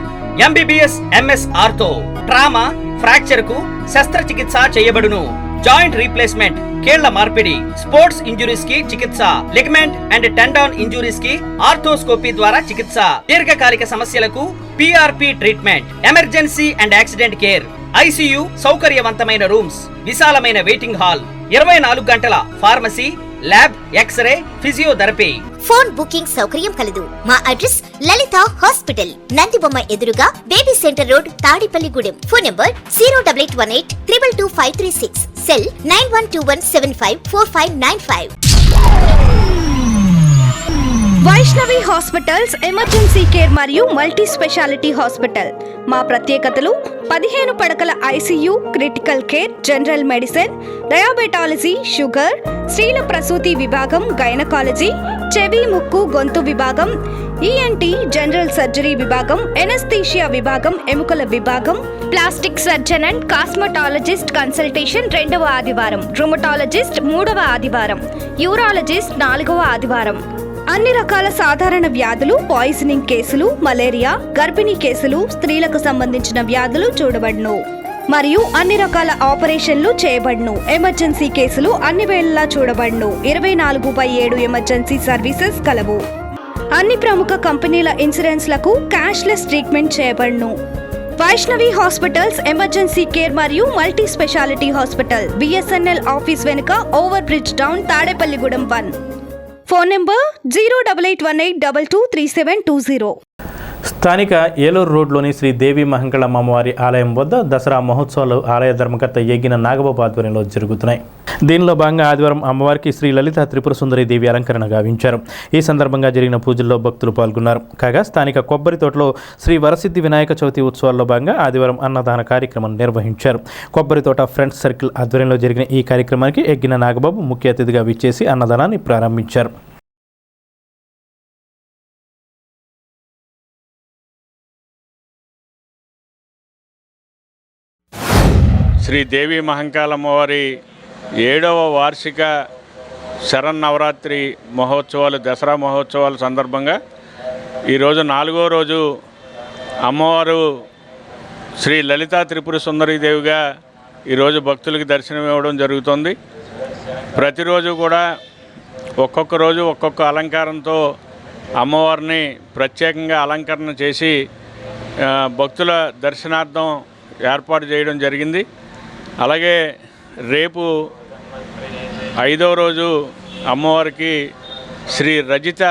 S11: MBBS, MS ortho, trauma, fracture కు శస్త్రచికిత్స చేయబడును. జాయింట్ రీప్లేస్మెంట్, కీళ్ల మార్పిడి, స్పోర్ట్స్ ఇంజురీస్ కి చికిత్స, లిగమెంట్ అండ్ టెండాన్ ఇంజురీస్ కి ఆర్థోస్కోపీ ద్వారా చికిత్స, దీర్ఘకాలిక సమస్యలకు PRP treatment, emergency and accident care, ICU సౌకర్యవంతమైన రూమ్స్, విశాలమైన వెయిటింగ్ హాల్, 24 గంటల pharmacy, lab, X ray, physiotherapy.
S16: Phone booking సౌకర్యం కలదు. మా అడ్రస్ లలిత హాస్పిటల్, నందిబొమ్మ ఎదురుగా, baby centre road, Tadepalligudem. Phone number 08818222536. Cell 9121754595.
S15: Vaishnavi hospitals emergency care మరియు మల్టీ స్పెషాలిటీ హాస్పిటల్. మా ప్రత్యేకతలు: 15 పడకల ICU, critical care, general medicine, diabetology, sugar, స్త్రీల ప్రసూతి విభాగం, గైనకాలజీ, చెవి, ముక్కు, గొంతు విభాగం, ENT, జనరల్ సర్జరీ విభాగం, ఎనస్థీషియా విభాగం, ఎముకల విభాగం, plastic surgeon and cosmetologist consultation 2వ ఆదివారం, రుమటాలజిస్ట్ 3వ ఆదివారం, యూరాలజిస్ట్ 4వ ఆదివారం. అన్ని రకాల సాధారణ వ్యాధులు, పాయిజనింగ్ కేసులు, మలేరియా, గర్భిణీ కేసులు, స్త్రీలకు సంబంధించిన వ్యాధులు చూడబడును మరియు అన్ని రకాల ఆపరేషన్లు చేయబడును. ఎమర్జెన్సీ కేసులు అన్ని వేళలా చూడబడును. 24/7 ఎమర్జెన్సీ సర్వీసెస్ కలవు. అన్ని ప్రముఖ కంపెనీల ఇన్సూరెన్స్లకు క్యాష్లెస్ ట్రీట్మెంట్ చేయబడును. వైష్ణవి హాస్పిటల్స్ ఎమర్జెన్సీ కేర్ మరియు multi speciality hospital, BSNL office వెనుక, over bridge down, Tadepalligudem 1. Phone number 08818223720.
S1: స్థానిక ఏలూరు రోడ్లోని శ్రీ దేవి మహంకాళమ్మ అమ్మవారి ఆలయం వద్ద దసరా మహోత్సవాలు ఆలయ ధర్మకర్త ఎగ్గిన నాగబాబు ఆధ్వర్యంలో జరుగుతున్నాయి. దీనిలో భాగంగా ఆదివారం అమ్మవారికి శ్రీ లలిత త్రిపుర సుందరి దేవి అలంకరణ గావించారు. ఈ సందర్భంగా జరిగిన పూజల్లో భక్తులు పాల్గొన్నారు. కాగా స్థానిక కొబ్బరి తోటలో శ్రీ వరసిద్ధి వినాయక చవితి ఉత్సవాల్లో భాగంగా ఆదివారం అన్నదాన కార్యక్రమం నిర్వహించారు. కొబ్బరి తోట ఫ్రెండ్స్ సర్కిల్ ఆధ్వర్యంలో జరిగిన ఈ కార్యక్రమానికి ఎగ్గిన నాగబాబు ముఖ్య అతిథిగా విచ్చేసి అన్నదానాన్ని ప్రారంభించారు.
S17: శ్రీ దేవి మహంకాళమ్మవారి 7వ వార్షిక శరన్నవరాత్రి మహోత్సవాలు, దసరా మహోత్సవాల సందర్భంగా ఈరోజు 4వ రోజు అమ్మవారు శ్రీ లలితా త్రిపుర సుందరీదేవిగా ఈరోజు భక్తులకి దర్శనం ఇవ్వడం జరుగుతుంది. ప్రతిరోజు కూడా ఒక్కొక్క రోజు ఒక్కొక్క అలంకారంతో అమ్మవారిని ప్రత్యేకంగా అలంకరణ చేసి భక్తుల దర్శనార్థం ఏర్పాటు చేయడం జరిగింది. అలాగే రేపు 5వ రోజు అమ్మవారికి శ్రీ రజిత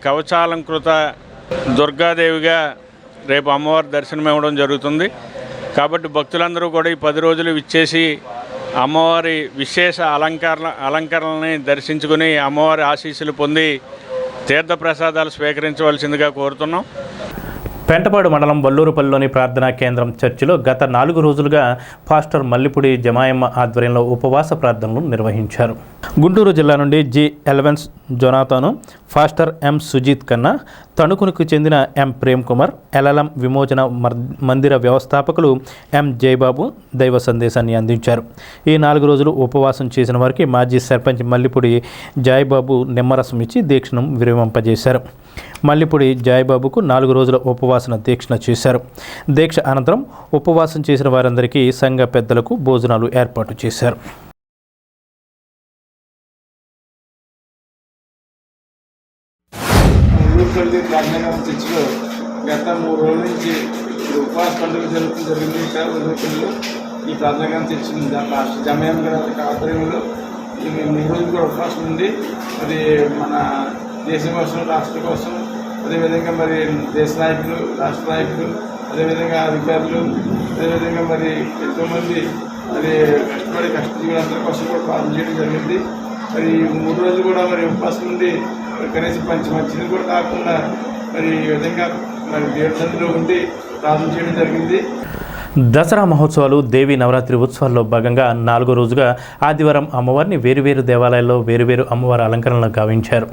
S17: కవచాలంకృత దుర్గాదేవిగా రేపు అమ్మవారి దర్శనం ఇవ్వడం జరుగుతుంది. కాబట్టి భక్తులందరూ కూడా ఈ 10 రోజులు విచ్చేసి అమ్మవారి విశేష అలంకరణని దర్శించుకుని అమ్మవారి ఆశీస్సులు పొంది తీర్థప్రసాదాలు స్వీకరించవలసిందిగా కోరుతున్నాం.
S1: పెంటపాడు మండలం వల్లూరుపల్లిలోని ప్రార్థనా కేంద్రం చర్చిలో గత 4 రోజులుగా పాస్టర్ మల్లిపూడి జమాయమ్మ ఆధ్వర్యంలో ఉపవాస ప్రార్థనలు నిర్వహించారు. గుంటూరు జిల్లా నుండి జి ఎలవెన్స్ Jonathan, pastor M Sujith Kanna, తణుకునికి చెందిన ఎం ప్రేమ్ కుమార్, ఎల్ఎల్ఎం విమోచన మందిర వ్యవస్థాపకులు ఎం జయబాబు దైవ సందేశాన్ని అందించారు. ఈ 4 రోజులు ఉపవాసం చేసిన వారికి మాజీ సర్పంచ్ మల్లిపూడి జయబాబు నిమ్మరసం ఇచ్చి దీక్షను విరమింపజేశారు. మల్లిపూడి జయబాబుకు 4 రోజుల ఉపవాసన దీక్ష చేశారు. దీక్ష అనంతరం ఉపవాసం చేసిన వారందరికీ సంఘ పెద్దలకు భోజనాలు ఏర్పాటు చేశారు.
S18: చర్చిలో గత 3 రోజుల నుంచి ఉపవాస పండుగ జరిగింది. ఈ ప్రార్థన చర్చి పాస్టర్ జమయమ్మ గారి ఆధ్వర్యంలో 3 రోజులు కూడా ఉపవాసం ఉంది. మరి మన దేశం కోసం, రాష్ట్రం కోసం, అదేవిధంగా మరి దేశ నాయకులు, రాష్ట్ర నాయకులు, అదేవిధంగా అధికారులు, అదేవిధంగా మరి ఎంతోమంది మరి కష్టజీవులందరి కోసం కూడా ప్రార్థన చేయడం జరిగింది. మరి 3 రోజులు కూడా మరి ఉపవాసం నుండి కనీసం మంచిని కూడా కాకుండా మరి ఈ విధంగా మరి దేవుడి సన్నిధిలో ఉండి ప్రార్థన చేయడం జరిగింది.
S1: దసరా మహోత్సవాలు దేవీ నవరాత్రి ఉత్సవాల్లో భాగంగా 4వ రోజుగా ఆదివారం అమ్మవారిని వేరువేరు దేవాలయాల్లో వేరువేరు అమ్మవారి అలంకరణలు గావించారు.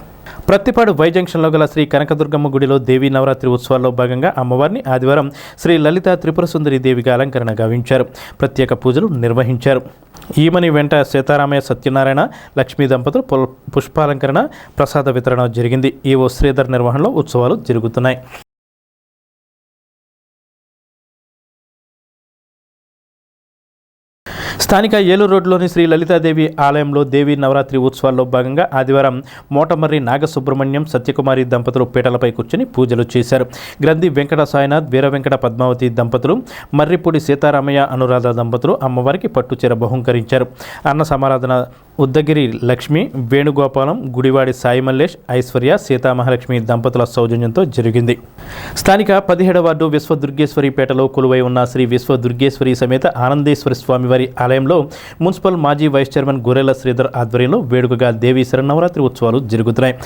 S1: ప్రత్తిపాడు వై జంక్షన్లో గల శ్రీ కనకదుర్గమ్మ గుడిలో దేవీ నవరాత్రి ఉత్సవాల్లో భాగంగా అమ్మవారిని ఆదివారం శ్రీ లలిత త్రిపుర సుందరి దేవిగా అలంకరణ గావించారు. ప్రత్యేక పూజలు నిర్వహించారు. ఈమని వెంట సీతారామయ్య సత్యనారాయణ లక్ష్మీ దంపతులు పుష్పాలంకరణ ప్రసాద వితరణ జరిగింది. ఈవో శ్రీధర్ నిర్వహణలో ఉత్సవాలు జరుగుతున్నాయి. స్థానిక ఏలూరు రోడ్లోని శ్రీ లలితాదేవి ఆలయంలో దేవీ నవరాత్రి ఉత్సవాల్లో భాగంగా ఆదివారం మోటమర్రి నాగసుబ్రహ్మణ్యం సత్యకుమారి దంపతులు పీటలపై కూర్చుని పూజలు చేశారు. గ్రంథి వెంకట సాయినాథ్, వీర వెంకట పద్మావతి దంపతులు, మర్రిపూడి సీతారామయ్య అనురాధ దంపతులు అమ్మవారికి పట్టుచీర బహుంకరించారు. అన్న సమారాధన ఉద్దగిరి లక్ష్మి, వేణుగోపాలం, గుడివాడి సాయి మల్లేష్, ఐశ్వర్య, సీతామహాలక్ష్మి దంపతుల సౌజన్యంతో జరిగింది. స్థానిక 17వ వార్డు విశ్వదుర్గేశ్వరిపేటలో కొలువై ఉన్న శ్రీ విశ్వదుర్గేశ్వరి సమేత ఆనందేశ్వరి స్వామివారి ఆలయంలో మున్సిపల్ మాజీ వైస్ చైర్మన్ గొర్రెల శ్రీధర్ ఆధ్వర్యంలో వేడుకగా దేవీ శరన్నవరాత్రి ఉత్సవాలు జరుగుతున్నాయి.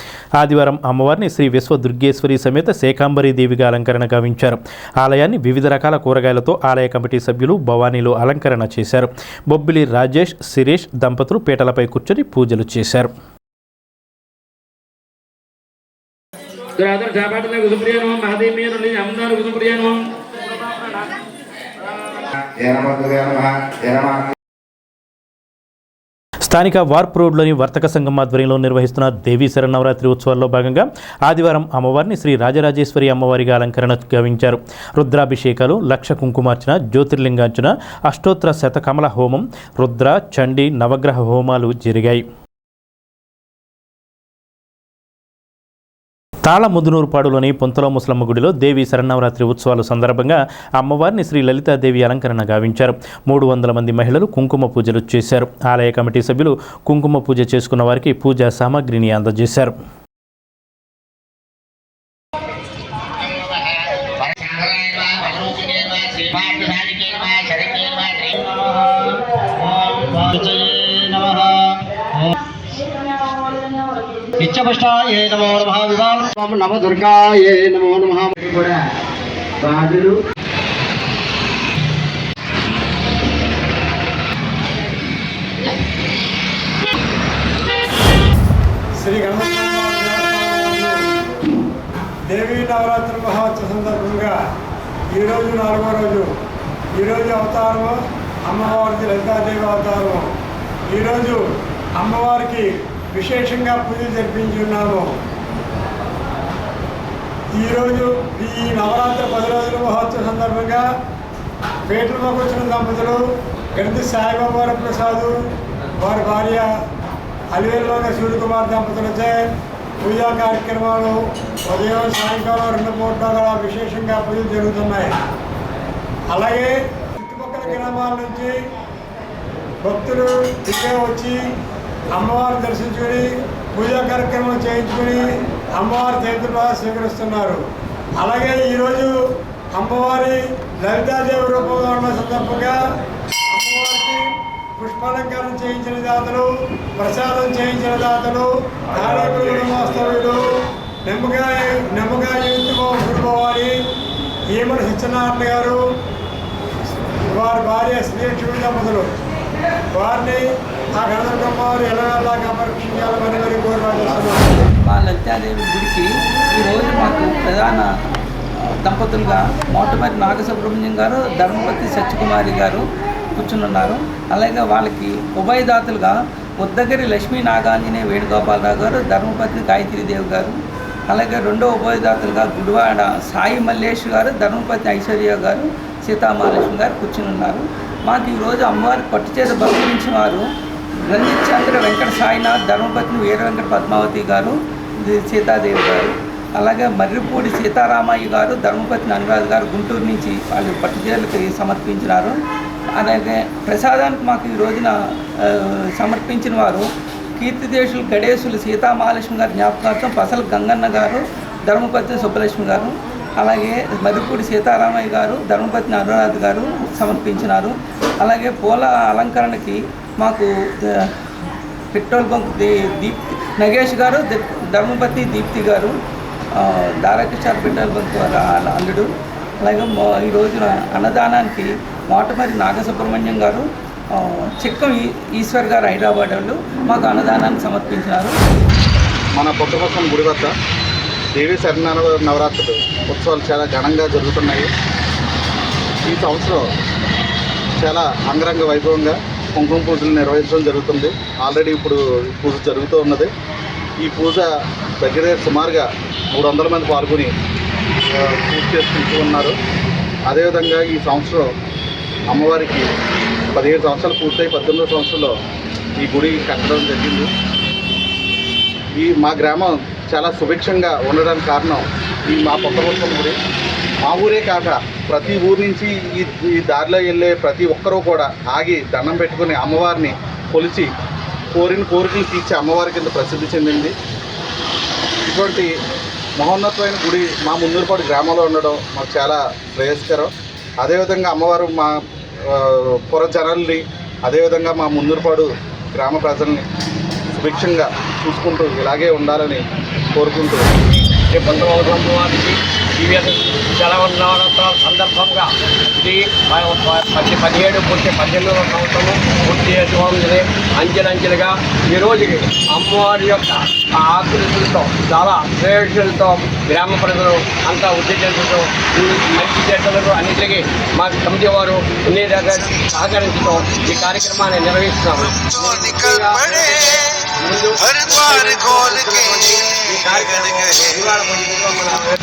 S1: ఆదివారం అమ్మవారిని శ్రీ విశ్వదుర్గేశ్వరి సమేత శేకాంబరి దేవిగా అలంకరణ గావించారు. ఆలయాన్ని వివిధ రకాల కూరగాయలతో ఆలయ కమిటీ సభ్యులు భవానీలు అలంకరణ చేశారు. బొబ్బిలి రాజేష్, శిరీష్ దంపతులు పీటలపై కూర్చొని పూజలు చేశారు. స్థానిక వార్ప్ రోడ్లోని వర్తక సంఘం ఆధ్వర్యంలో నిర్వహిస్తున్న దేవీ శరన్నవరాత్రి ఉత్సవాల్లో భాగంగా ఆదివారం అమ్మవారిని శ్రీ రాజరాజేశ్వరి అమ్మవారిగా అలంకరణ గావించారు. రుద్రాభిషేకాలు, లక్ష కుంకుమార్చన, జ్యోతిర్లింగార్చన, అష్టోత్తర శతకమల హోమం, రుద్ర, చండీ, నవగ్రహ హోమాలు జరిగాయి. తాళముదునూరుపాడులోని పొంతలో ముసలమ్మ గుడిలో దేవీ శరన్నవరాత్రి ఉత్సవాల సందర్భంగా అమ్మవారిని శ్రీ లలితాదేవి అలంకరణ గావించారు. 300 మంది మహిళలు కుంకుమ పూజలు చేశారు. ఆలయ కమిటీ సభ్యులు కుంకుమ పూజ చేసుకున్న వారికి పూజా సామాగ్రిని అందజేశారు.
S19: ఇచ్చపుష్టాయే నమో నమః వివాహం నమ దుర్గాయే నమో నమః కూడా బాధలు
S6: శ్రీ దేవీ నవరాత్రి మహోత్సవ సందర్భంగా ఈరోజు 4వ రోజు. ఈరోజు అవతారము అమ్మవారికి లలితాదేవి అవతారము. ఈరోజు అమ్మవారికి విశేషంగా పూజలు జరిపించి ఉన్నాము. ఈరోజు ఈ నవరాత్రి 10 రోజుల మహోత్సవ సందర్భంగా పీటలలోకి వచ్చిన దంపతులు గ్రంథి సాయిబాబా ప్రసాద్, వారి భార్య అలివేలులోని సూర్యకుమార్ దంపతులచే పూజా కార్యక్రమాలు ఉదయం సాయంకాలం 2 పూటల విశేషంగా పూజలు జరుగుతున్నాయి. అలాగే చుట్టుపక్కల గ్రామాల నుంచి భక్తులు ఇక్కడే వచ్చి అమ్మవారిని దర్శించుకొని పూజా కార్యక్రమం చేయించుకొని అమ్మవారి తీర్థ స్వీకరిస్తున్నారు. అలాగే ఈరోజు అమ్మవారి లలితాదేవి రూపంలో ఉన్న సందర్భంగా అమ్మవారికి పుష్పాలంకరణ చేయించిన దాతలు, ప్రసాదం చేయించిన దాతలు, నారాయణ వాస్తవ్యులు, నెమ్మగా యూత్ గురుభవాని, ఈమల సత్యనారాయణ గారు, వారి భార్య శ్రీలక్ష్మి దంపతులు, వారిని ఆ కనకదుర్గమ్మ వారు ఎలా కాపాడుకోవాలని మరి కోరుకుంటున్నాను.
S20: మా లలితాదేవి గుడికి ఈరోజు మాకు ప్రధాన దంపతులుగా మోటమరి నాగసుబ్రహ్మణ్యం గారు, ధర్మపతి సత్యకుమారి గారు కూర్చున్నారు. అలాగే వాళ్ళకి ఉభయదాతలుగా ఉద్దగిరి లక్ష్మీ నాగాంజనేయ వేణుగోపాలరావు గారు, ధర్మపతి గాయత్రీదేవి గారు, అలాగే రెండో ఉభయదాతలుగా గుడివాడ సాయి మల్లేష్ గారు, ధర్మపతి ఐశ్వర్య గారు, సీతామహాలక్ష్మి గారు కూర్చున్నారు. మాకు ఈరోజు అమ్మవారికి పట్టుచేత బహుకరించిన వారు రంజిత్ చంద్ర వెంకట సాయినాథ్, ధర్మపతిని వీర వెంకట పద్మావతి గారు, సీతాదేవి గారు, అలాగే మర్రిపూడి సీతారామయ్య గారు, ధర్మపతిని అనురాధ గారు గుంటూరు నుంచి వాళ్ళు పట్టుచీరలకి సమర్పించినారు. అలాగే ప్రసాదానికి మాకు ఈ రోజున సమర్పించిన వారు కీర్తిదేశులు గణేశులు సీతామహాలక్ష్మి గారి జ్ఞాపకార్థం పసల గంగన్న గారు, ధర్మపతి సుబ్బలక్ష్మి గారు, అలాగే మర్రిపూడి సీతారామయ్య గారు, ధర్మపతిని అనురాధ గారు సమర్పించినారు. అలాగే పూల అలంకరణకి మాకు పెట్రోల్ బంక్ దీప్తి నగేష్ గారు, ధర్మపతి దీప్తి గారు, దారాకిషార్ పెట్రోల్ బంక్ అల్లుడు. అలాగే ఈ రోజున అన్నదానానికి మోటమరి నాగసుబ్రహ్మణ్యం గారు, చిక్కం ఈశ్వర్ గారు హైదరాబాద్ వాళ్ళు మాకు అన్నదానాన్ని సమర్పించినారు.
S14: మన పుట్టపక్కన గుడి వద్ద దేవీ నవరాత్రులు ఉత్సవాలు చాలా ఘనంగా జరుగుతున్నాయి. ఈ సంవత్సరం చాలా అంగరంగ వైభవంగా కుంకుమ పూజలు నిర్వహించడం జరుగుతుంది. ఆల్రెడీ ఇప్పుడు పూజ జరుగుతూ ఉన్నది. ఈ పూజ దగ్గర సుమారుగా 300 మంది పాల్గొని పూజ చేసుకుంటూ ఉన్నారు. అదేవిధంగా ఈ సంవత్సరం అమ్మవారికి 17 సంవత్సరాలు పూర్తయి 18వ సంవత్సరంలో ఈ గుడి కట్టడం జరిగింది. మా గ్రామం చాలా సుభిక్షంగా ఉండడానికి కారణం మా పుట్టపక్కన గుడి. మా ఊరే కాక ప్రతి ఊరు నుంచి ఈ దారిలో వెళ్ళే ప్రతి ఒక్కరూ కూడా ఆగి దండం పెట్టుకుని అమ్మవారిని కొలిచి కోరిన కోరికలు తీర్చి అమ్మవారి కింద ప్రసిద్ధి చెందింది. ఇటువంటి మహోన్నతమైన గుడి మా ముందూరుపాడు గ్రామంలో ఉండడం మాకు చాలా శ్రేయస్కరం. అదేవిధంగా అమ్మవారు మా పుర జనాల్ని, అదేవిధంగా మా ముందూరుపాడు గ్రామ ప్రజల్ని సుభిక్షంగా చూసుకుంటూ ఇలాగే ఉండాలని కోరుకుంటూ
S19: అమ్మవారికి నవరాత్రాల సందర్భంగా ఇది 17 పూర్తి 18వ సంవత్సరం పూర్తి చేసుకుంటుంది. అంచెలంచెలుగా ఈ రోజుకి అమ్మవారి యొక్క ఆకృతులతో చాలా శ్రేయస్సులతో గ్రామ ప్రజలు అంతా ఉద్దేశించడంతో ఈ మంచి చెడ్డలకు అన్నింటికి మా కమిటీ వారు అన్ని దగ్గర సహకరించడం ఈ కార్యక్రమాన్ని నిర్వహిస్తున్నాము.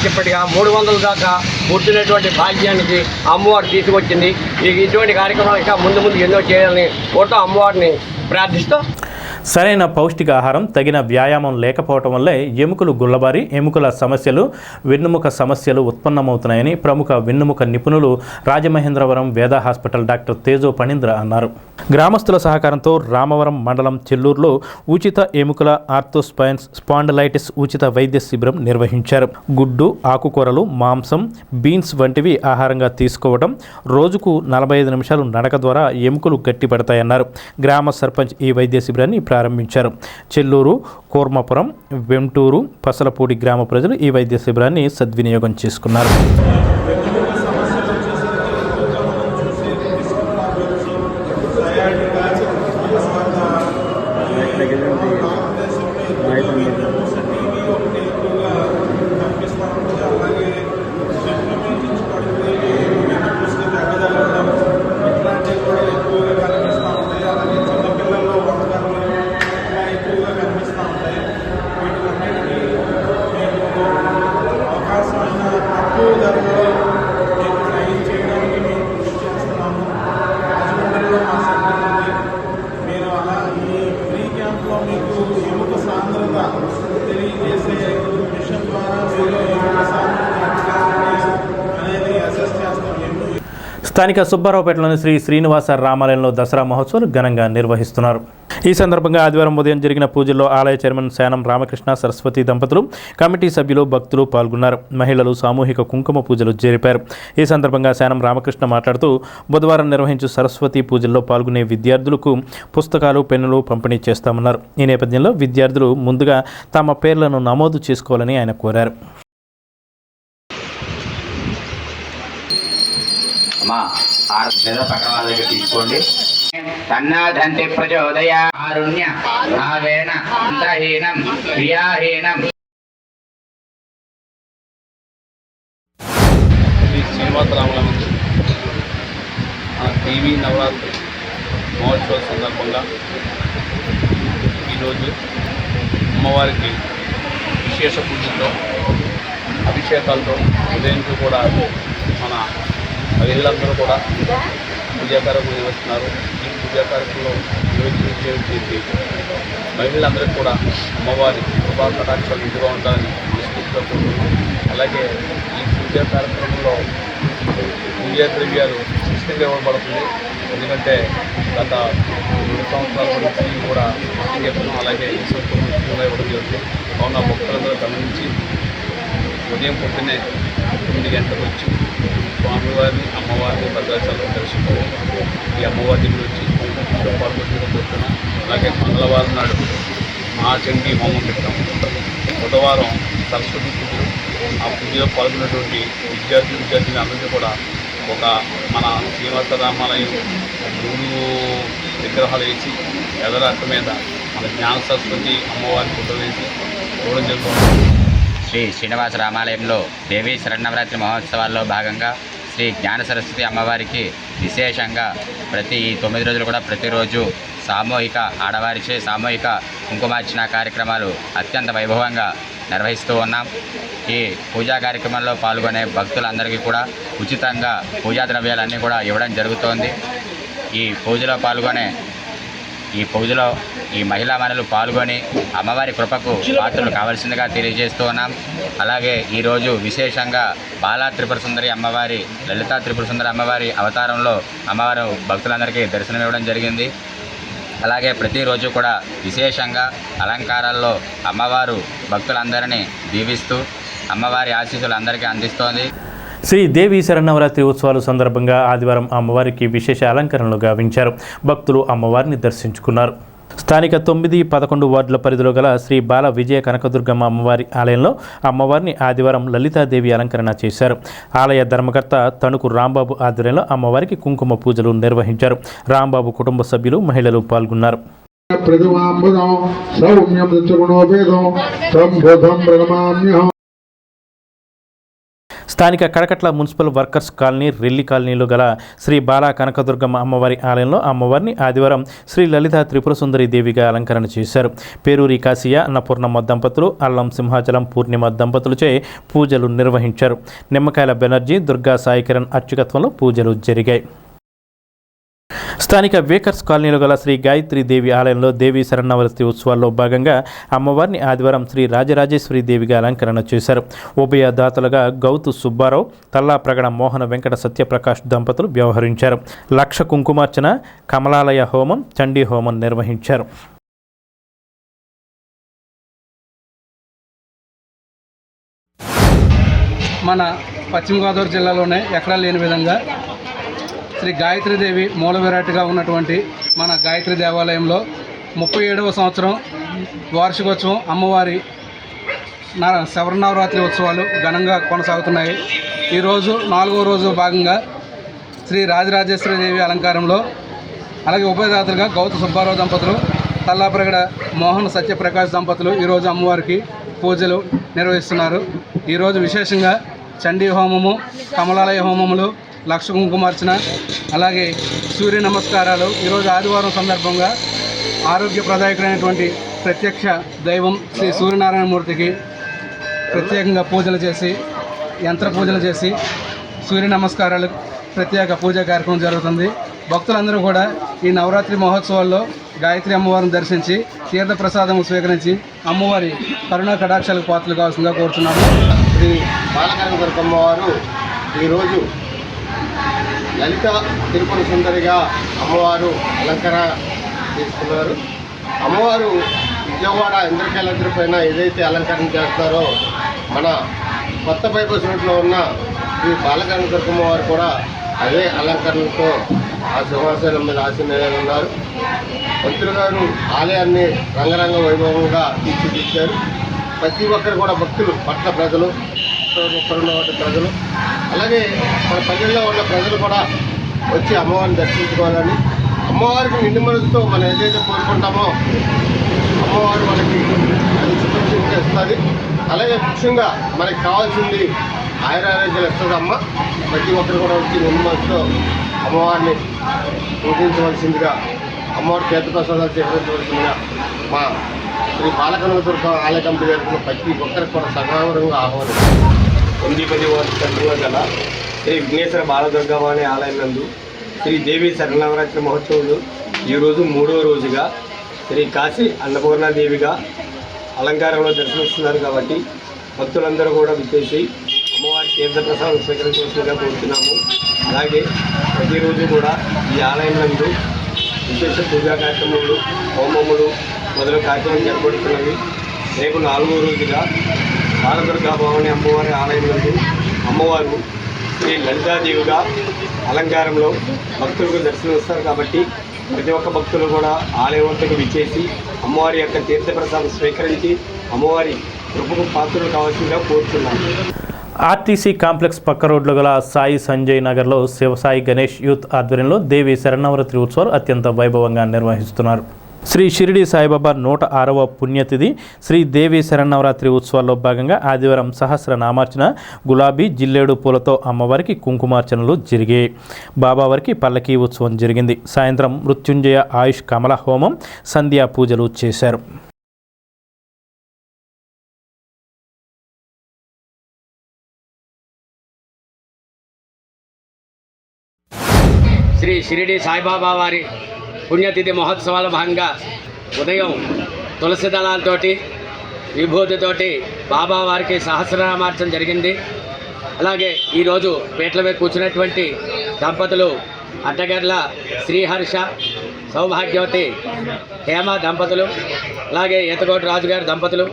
S19: ఇప్పటిగా 300 దాకా పుట్టినటువంటి భాగ్యానికి అమ్మవారు తీసుకొచ్చింది. ఇటువంటి కార్యక్రమాలు ఇంకా ముందు ఎన్నో చేయాలని కోరుతూ అమ్మవారిని ప్రార్థిస్తూ
S1: సరైన పౌష్టికాహారం, తగిన వ్యాయామం లేకపోవటం వల్లే ఎముకలు గుల్లబారి ఎముకల సమస్యలు, వెన్నుముక సమస్యలు ఉత్పన్నమవుతున్నాయని ప్రముఖ వెన్నుముక నిపుణులు రాజమహేంద్రవరం వేద హాస్పిటల్ డాక్టర్ తేజో పణీంద్ర అన్నారు. గ్రామస్తుల సహకారంతో రామవరం మండలం చెల్లూరులో ఉచిత ఎముకల ఆర్థోస్పైన్స్ స్పాండిలైటిస్ ఉచిత వైద్య శిబిరం నిర్వహించారు. గుడ్డు, ఆకుకూరలు, మాంసం, బీన్స్ వంటివి ఆహారంగా తీసుకోవడం, రోజుకు 45 నిమిషాలు నడక ద్వారా ఎముకలు గట్టిపడతాయన్నారు. గ్రామ సర్పంచ్ ఈ వైద్య శిబిరాన్ని ప్రారంభించారు. చెల్లూరు, కోర్మపురం, వెంటూరు, పసలపూడి గ్రామ ప్రజలు ఈ వైద్య శిబిరాన్ని సద్వినియోగం చేసుకున్నారు. స్థానిక సుబ్బారావుపేటలోని శ్రీ శ్రీనివాస రామాలయంలో దసరా మహోత్సవాలు ఘనంగా నిర్వహిస్తున్నారు. ఈ సందర్భంగా ఆదివారం ఉదయం జరిగిన పూజల్లో ఆలయ చైర్మన్ శానం రామకృష్ణ సరస్వతి దంపతులు, కమిటీ సభ్యులు, భక్తులు పాల్గొన్నారు. మహిళలు సామూహిక కుంకుమ పూజలు జరిపారు. ఈ సందర్భంగా శానం రామకృష్ణ మాట్లాడుతూ బుధవారం నిర్వహించు సరస్వతి పూజల్లో పాల్గొనే విద్యార్థులకు పుస్తకాలు, పెన్నులు పంపిణీ చేస్తామన్నారు. ఈ నేపథ్యంలో విద్యార్థులు ముందుగా తమ పేర్లను నమోదు చేసుకోవాలని ఆయన కోరారు.
S7: మా లేదా పక్కన వాళ్ళ దగ్గర తీసుకోండి. తన్నాదంతే ప్రచోదయ కారుణ్య భావేన అంతహీనం క్రియాహీనం.
S21: శ్రీ శ్రీనివాసరాముల దేవీ నవరాత్రి మహోత్సవ సందర్భంగా ఈరోజు అమ్మవారికి విశేష పూజలతో అభిషేకాలతో ఉదయంతో కూడా మన మహిళలందరూ కూడా పూజా కార్యక్రమం నిర్వహిస్తున్నారు. ఈ పూజా కార్యక్రమంలో నిర్వహించేది మహిళలందరికీ కూడా అమ్మవారి కృపా కటాక్షాలు ఇంటిగా ఉండాలని మనస్ఫూర్తిగా కోరుకుంటున్నాం. అలాగే ఈ పూజా కార్యక్రమంలో పూజా ద్రవ్యాలు ఉచితంగా ఇవ్వబడుతుంది. ఎందుకంటే గత 2 సంవత్సరాల నుంచి కూడా చెప్తున్నాం. అలాగే ఈ సంవత్సరం ఉచితంగా ఇవ్వడం జరుగుతుంది. కావున భక్తులందరూ గమనించి ఉదయం పొద్దున్నే 9 గంటలకు వచ్చి స్వామివారిని అమ్మవారిని భద్రాచలంలో దర్శించుకోవాలి. ఈ అమ్మవారి దగ్గర వచ్చి పాల్గొని కోరుతున్నాం. అలాగే మంగళవారం నాడు మహాచండీ హోమం పెట్టాం. బుధవారం సరస్వతి పూజలు. ఆ పూజలో పాల్గొన్నటువంటి విద్యార్థులు అందరికీ కూడా ఒక మన శ్రీనివాస రామాలయం 3 విగ్రహాలు వేసి ఎదరాట మీద మన జ్ఞాన సరస్వతి అమ్మవారి ఫోటోలు వేసి చూడడం జరుగుతుంది.
S7: శ్రీ శ్రీనివాస రామాలయంలో దేవీ శరన్నవరాత్రి మహోత్సవాల్లో భాగంగా శ్రీ జ్ఞాన సరస్వతి అమ్మవారికి విశేషంగా ప్రతి 9 రోజులు కూడా ప్రతిరోజు సామూహిక ఆడవారిచే సామూహిక కుంకుమార్చన కార్యక్రమాలు అత్యంత వైభవంగా నిర్వహిస్తూ ఉన్నాం. ఈ పూజా కార్యక్రమంలో పాల్గొనే భక్తులందరికీ కూడా ఉచితంగా పూజా ద్రవ్యాలన్నీ కూడా ఇవ్వడం జరుగుతోంది. ఈ పూజలో ఈ మహిళా మనులు పాల్గొని అమ్మవారి కృపకు పాత్రలు కావాల్సిందిగా తెలియజేస్తూ ఉన్నాం. అలాగే ఈరోజు విశేషంగా బాలా త్రిపుర సుందరి అమ్మవారి లలితా త్రిపుర సుందరి అమ్మవారి అవతారంలో అమ్మవారు భక్తులందరికీ దర్శనం ఇవ్వడం జరిగింది. అలాగే ప్రతిరోజు కూడా విశేషంగా అలంకారాల్లో అమ్మవారు భక్తులందరినీ దీవిస్తూ అమ్మవారి ఆశీస్సులు అందరికీ అందిస్తోంది.
S1: శ్రీ దేవి శరన్నవరాత్రి ఉత్సవాల సందర్భంగా ఆదివారం అమ్మవారికి విశేష అలంకరణలు గావించారు. భక్తులు అమ్మవారిని దర్శించుకున్నారు. స్థానిక 9, 11 వార్డుల పరిధిలో గల శ్రీ బాల విజయ కనకదుర్గమ్మ అమ్మవారి ఆలయంలో అమ్మవారిని ఆదివారం లలితాదేవి అలంకరణ చేశారు. ఆలయ ధర్మకర్త తణుకు రాంబాబు ఆధ్వర్యంలో అమ్మవారికి కుంకుమ పూజలు నిర్వహించారు. రాంబాబు కుటుంబ సభ్యులు మహిళలు పాల్గొన్నారు. స్థానిక Kadakatla municipal workers colony Relli కాలనీలో గల శ్రీ బాలా కనకదుర్గమ్మ అమ్మవారి ఆలయంలో అమ్మవారిని ఆదివారం శ్రీ లలితా త్రిపుర సుందరి దేవిగా అలంకరణ చేశారు. పేరూరి కాశీయ అన్నపూర్ణమ్మ దంపతులు, అల్లం సింహాచలం పూర్ణిమ దంపతులచే పూజలు నిర్వహించారు. నిమ్మకాయల బెనర్జీ, దుర్గా సాయికిరణ్ అర్చకత్వంలో పూజలు జరిగాయి. స్థానిక వేకర్స్ కాలనీలో గల శ్రీ గాయత్రి దేవి ఆలయంలో దేవీ శరన్నవరాత్రి ఉత్సవాల్లో భాగంగా అమ్మవారిని ఆదివారం శ్రీ రాజరాజేశ్వరి దేవిగా అలంకరణ చేశారు. ఉభయ దాతలుగా గౌతు సుబ్బారావు, తల్లా ప్రగడ మోహన వెంకట సత్యప్రకాష్ దంపతులు వ్యవహరించారు. లక్ష కుంకుమార్చన, కమలాలయ హోమం, చండీ హోమం నిర్వహించారు.
S20: మన పశ్చిమ గోదావరి జిల్లాలోనే ఎక్కడా లేని విధంగా శ్రీ గాయత్రీదేవి మూల విరాట్గా ఉన్నటువంటి మన గాయత్రి దేవాలయంలో 37వ సంవత్సరం వార్షికోత్సవం అమ్మవారి శరన్నవరాత్రి ఉత్సవాలు ఘనంగా కొనసాగుతున్నాయి. ఈరోజు 4వ రోజు భాగంగా శ్రీ రాజరాజేశ్వరి దేవి అలంకారంలో అలాగే ఉభయదాతలుగా గౌతు సుబ్బారావు దంపతులు, తల్లాప్రగడ మోహన్ సత్యప్రకాష్ దంపతులు ఈరోజు అమ్మవారికి పూజలు నిర్వహిస్తున్నారు. ఈరోజు విశేషంగా చండీ హోమము, కమలాలయ హోమములు, లక్ష కుంకుమార్చన, అలాగే సూర్య నమస్కారాలు. ఈరోజు ఆదివారం సందర్భంగా ఆరోగ్యప్రదాయకుడైనటువంటి ప్రత్యక్ష దైవం శ్రీ సూర్యనారాయణమూర్తికి ప్రత్యేకంగా పూజలు చేసి, యంత్ర పూజలు చేసి, సూర్య నమస్కారాలు ప్రత్యేక పూజా కార్యక్రమం జరుగుతుంది. భక్తులందరూ కూడా ఈ నవరాత్రి మహోత్సవాల్లో గాయత్రి అమ్మవారిని దర్శించి తీర్థ ప్రసాదం స్వీకరించి అమ్మవారి కరుణా కటాక్షాలకు పాత్రలు కావాల్సిందిగా కోరుతున్నాము.
S8: శ్రీ బాలకనకదుర్గమ్మ వారు ఈరోజు లలిత త్రిపుర సుందరిగా అమ్మవారు అలంకరణ చేసుకున్నారు. అమ్మవారు విజయవాడ ఇంద్రకీలాద్రి పైన ఏదైతే అలంకరణ చేస్తారో మన కొత్త బైపాస్ రోడ్లో ఉన్న శ్రీ బాలకనకదుర్గమ్మ వారు కూడా అదే అలంకరణతో ఆ సింహాసనం మీద ఆసీనులై ఉన్నారు. మంత్రులు గారు ఆలయాన్ని రంగరంగ వైభవంగా తీర్చిదిద్దారు. ప్రతి ఒక్కరు కూడా భక్తులు, పట్ల ప్రజలు చుట్టుపక్కల ఉన్న ప్రజలు అలాగే మన పల్లెల్లో ఉన్న ప్రజలు కూడా వచ్చి అమ్మవారిని దర్శించుకోవాలని, అమ్మవారికి నిండు మనసుతో మనం ఏదైతే కోరుకుంటామో అమ్మవారు మనకి అది ఇస్తుంది. అలాగే ముఖ్యంగా మనకి కావాల్సింది ఆయురారోగ్యాలు ఇస్తుంది అమ్మ. ప్రతి ఒక్కరు కూడా వచ్చి నిండు మనసుతో అమ్మవారిని పూజించవలసిందిగా, అమ్మవారి తీర్థప్రసాదాలు స్వీకరించవలసిందిగా మా శ్రీ బాలకనకదుర్గ ఆలయ కమిటీ గారికి ప్రతి ఒక్కరికి కూడా సగౌరవంగా ఆహ్వానిస్తాం.
S19: 9-10 వార్డులో గల శ్రీ విఘ్నేశ్వర బాలదుర్గవాణి ఆలయం నందు శ్రీ దేవి శరణవరాత్రి మహోత్సవాలు ఈరోజు 3వ రోజుగా శ్రీ కాశీ అన్నపూర్ణాదేవిగా అలంకారంలో దర్శనమిస్తున్నారు. కాబట్టి భక్తులందరూ కూడా విచ్చేసి అమ్మవారి తీర్థప్రసాదం స్వీకరించవలసిందిగా కోరుతున్నాము. అలాగే ప్రతిరోజు కూడా ఈ ఆలయం నందు విశేష పూజా కార్యక్రమాలు, హోమములు మొదలగు కార్యక్రమాలు జరపబడుతున్నవి. రేపు 4వ రోజుగా బాలదుర్గా భవాని అమ్మవారి ఆలయం నందు అమ్మవారు శ్రీ లలితాదేవిగా అలంకారంలో భక్తులకు దర్శనమిస్తారు. కాబట్టి ప్రతి ఒక్క భక్తులు కూడా ఆలయం వద్దకు విచ్చేసి అమ్మవారి యొక్క తీర్థప్రసాదం స్వీకరించి అమ్మవారి కృపకు పాత్రలు కావాల్సిందిగా కోరుతున్నాను.
S1: ఆర్టీసీ కాంప్లెక్స్ పక్క రోడ్లో గల సాయి సంజయ్ నగర్లో శివసాయి గణేష్ యూత్ ఆధ్వర్యంలో దేవి శరన్నవరాత్రి ఉత్సవాలు అత్యంత వైభవంగా నిర్వహిస్తున్నారు. శ్రీ షిరిడి సాయిబాబా 106వ పుణ్యతిథి శ్రీ దేవి శరన్నవరాత్రి ఉత్సవాల్లో భాగంగా ఆదివారం సహస్రనామార్చన, గులాబీ, జిల్లేడు పూలతో అమ్మవారికి కుంకుమార్చనలు జరిగాయి. బాబావారికి పల్లకీ ఉత్సవం జరిగింది. సాయంత్రం మృత్యుంజయ ఆయుష్ కమల హోమం, సంధ్యా పూజలు చేశారు.
S11: శ్రీ షిరిడి సాయిబాబా వారి పుణ్యతిథి మహోత్సవాల భాగంగా ఉదయం తులసి దళాలతోటి విభూతితోటి బాబావారికి సహస్రనామార్చన జరిగింది. అలాగే ఈరోజు పీటల మీద కూర్చున్నటువంటి దంపతులు అడ్డగర్ల శ్రీహర్ష, సౌభాగ్యవతి, హేమ దంపతులు, అలాగే ఈతకోటి రాజుగారి దంపతులు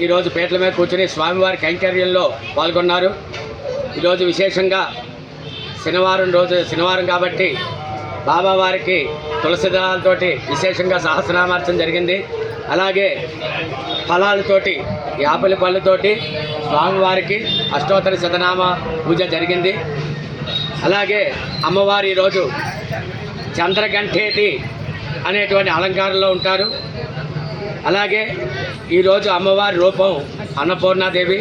S11: ఈరోజు పీటల మీద కూర్చుని స్వామివారి కైంకర్యంలో పాల్గొన్నారు. ఈరోజు విశేషంగా శనివారం కాబట్టి బాబావారికి తులసి దళాలతోటి విశేషంగా సహస్రనామార్చన జరిగింది. అలాగే ఫలాలతోటి, యాపిల్ పళ్ళతోటి స్వామివారికి అష్టోత్తర శతనామ పూజ జరిగింది. అలాగే అమ్మవారి ఈరోజు చంద్రగంఠేటి అనేటువంటి అలంకారంలో ఉంటారు. అలాగే ఈరోజు అమ్మవారి రూపం అన్నపూర్ణాదేవి.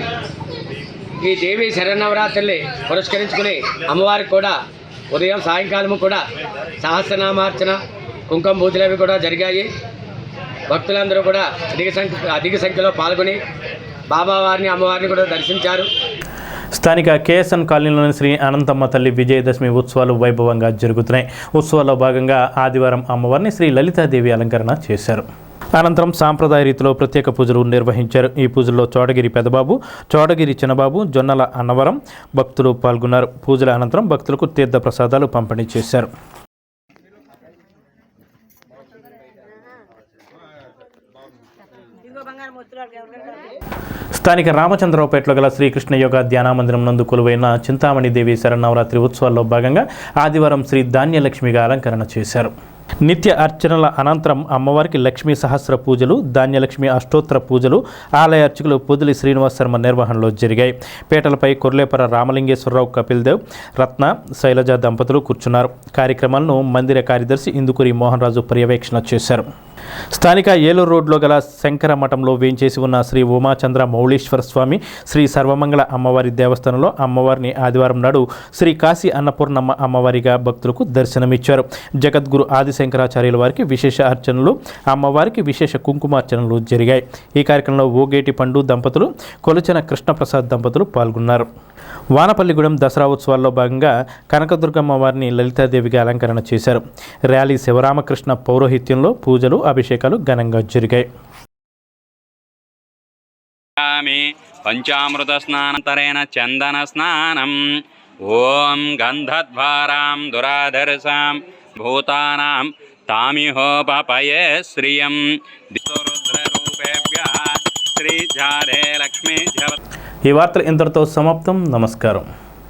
S11: ఈ దేవి శరన్నవరాత్రుల్ని పురస్కరించుకుని అమ్మవారికి కూడా ఉదయం సాయంకాలము కూడా సహస్రనామార్చన, కుంకుమ పూజలు అవి కూడా జరిగాయి. భక్తులందరూ కూడా అధిక సంఖ్యలో పాల్గొని బాబావారిని, అమ్మవారిని కూడా దర్శించారు.
S1: స్థానిక కేఎస్ఎన్ కాలనీలోని శ్రీ అనంతమ్మ తల్లి విజయదశమి ఉత్సవాలు వైభవంగా జరుగుతున్నాయి. ఉత్సవాల్లో భాగంగా ఆదివారం అమ్మవారిని శ్రీ లలితాదేవి అలంకరణ చేశారు. అనంతరం సాంప్రదాయ రీతిలో ప్రత్యేక పూజలు నిర్వహించారు. ఈ పూజల్లో చోడగిరి పెదబాబు, చోడగిరి చిన్నబాబు, జొన్నల అన్నవరం భక్తులు పాల్గొన్నారు. పూజల అనంతరం భక్తులకు తీర్థ ప్రసాదాలు పంపిణీ చేశారు. స్థానిక రామచంద్రరావుపేటలో గల శ్రీకృష్ణ యోగా ధ్యాన మందిరం నందు కొలువైన చింతామణి దేవి శరన్నవరాత్రి ఉత్సవాల్లో భాగంగా ఆదివారం శ్రీ ధాన్యలక్ష్మిగా అలంకరణ చేశారు. నిత్య అర్చనల అనంతరం అమ్మవారికి లక్ష్మీ సహస్ర పూజలు, ధాన్యలక్ష్మి అష్టోత్తర పూజలు ఆలయ అర్చకులు పొదిలి శ్రీనివాస్ శర్మ నిర్వహణలో జరిగాయి. పేటలపై కొర్లేపర రామలింగేశ్వరరావు, కపిల్ దేవ్, రత్న, శైలజ దంపతులు కూర్చున్నారు. కార్యక్రమాలను మందిర కార్యదర్శి ఇందుకూరి మోహన్ రాజు పర్యవేక్షణ చేశారు. స్థానిక ఏలూరు రోడ్లో గల శంకర మఠంలో వేంచేసి ఉన్న శ్రీ ఉమాచంద్ర మౌళీశ్వర స్వామి శ్రీ సర్వమంగళ అమ్మవారి దేవస్థానంలో అమ్మవారిని ఆదివారం నాడు శ్రీ కాశీ అన్నపూర్ణమ్మ అమ్మవారిగా భక్తులకు దర్శనమిచ్చారు. జగద్గురు ఆదిశంకరాచార్యుల వారికి విశేష అర్చనలు, అమ్మవారికి విశేష కుంకుమార్చనలు జరిగాయి. ఈ కార్యక్రమంలో ఓగేటి పండు దంపతులు, కొలుచెన కృష్ణప్రసాద్ దంపతులు పాల్గొన్నారు. వానపల్లిగూడెం దసరా ఉత్సవాల్లో భాగంగా కనకదుర్గమ్మ వారిని లలితాదేవిగా అలంకరణ చేశారు. ర్యాలీ శివరామకృష్ణ పౌరోహిత్యంలో పూజలు, అభిషేకాలు ఘనంగా జరిగాయి.
S7: పంచామృత స్నానంతరేణ చందన స్నానం. ఓం గంధద్వారాం దురాధర్సాం భూతానాం తామిహోపపయే శ్రియం రుద్రరూపేభ్యః శ్రీజారే లక్ష్మీ.
S1: ఈ వార్తలు ఇంతటితో సమాప్తం. నమస్కారం.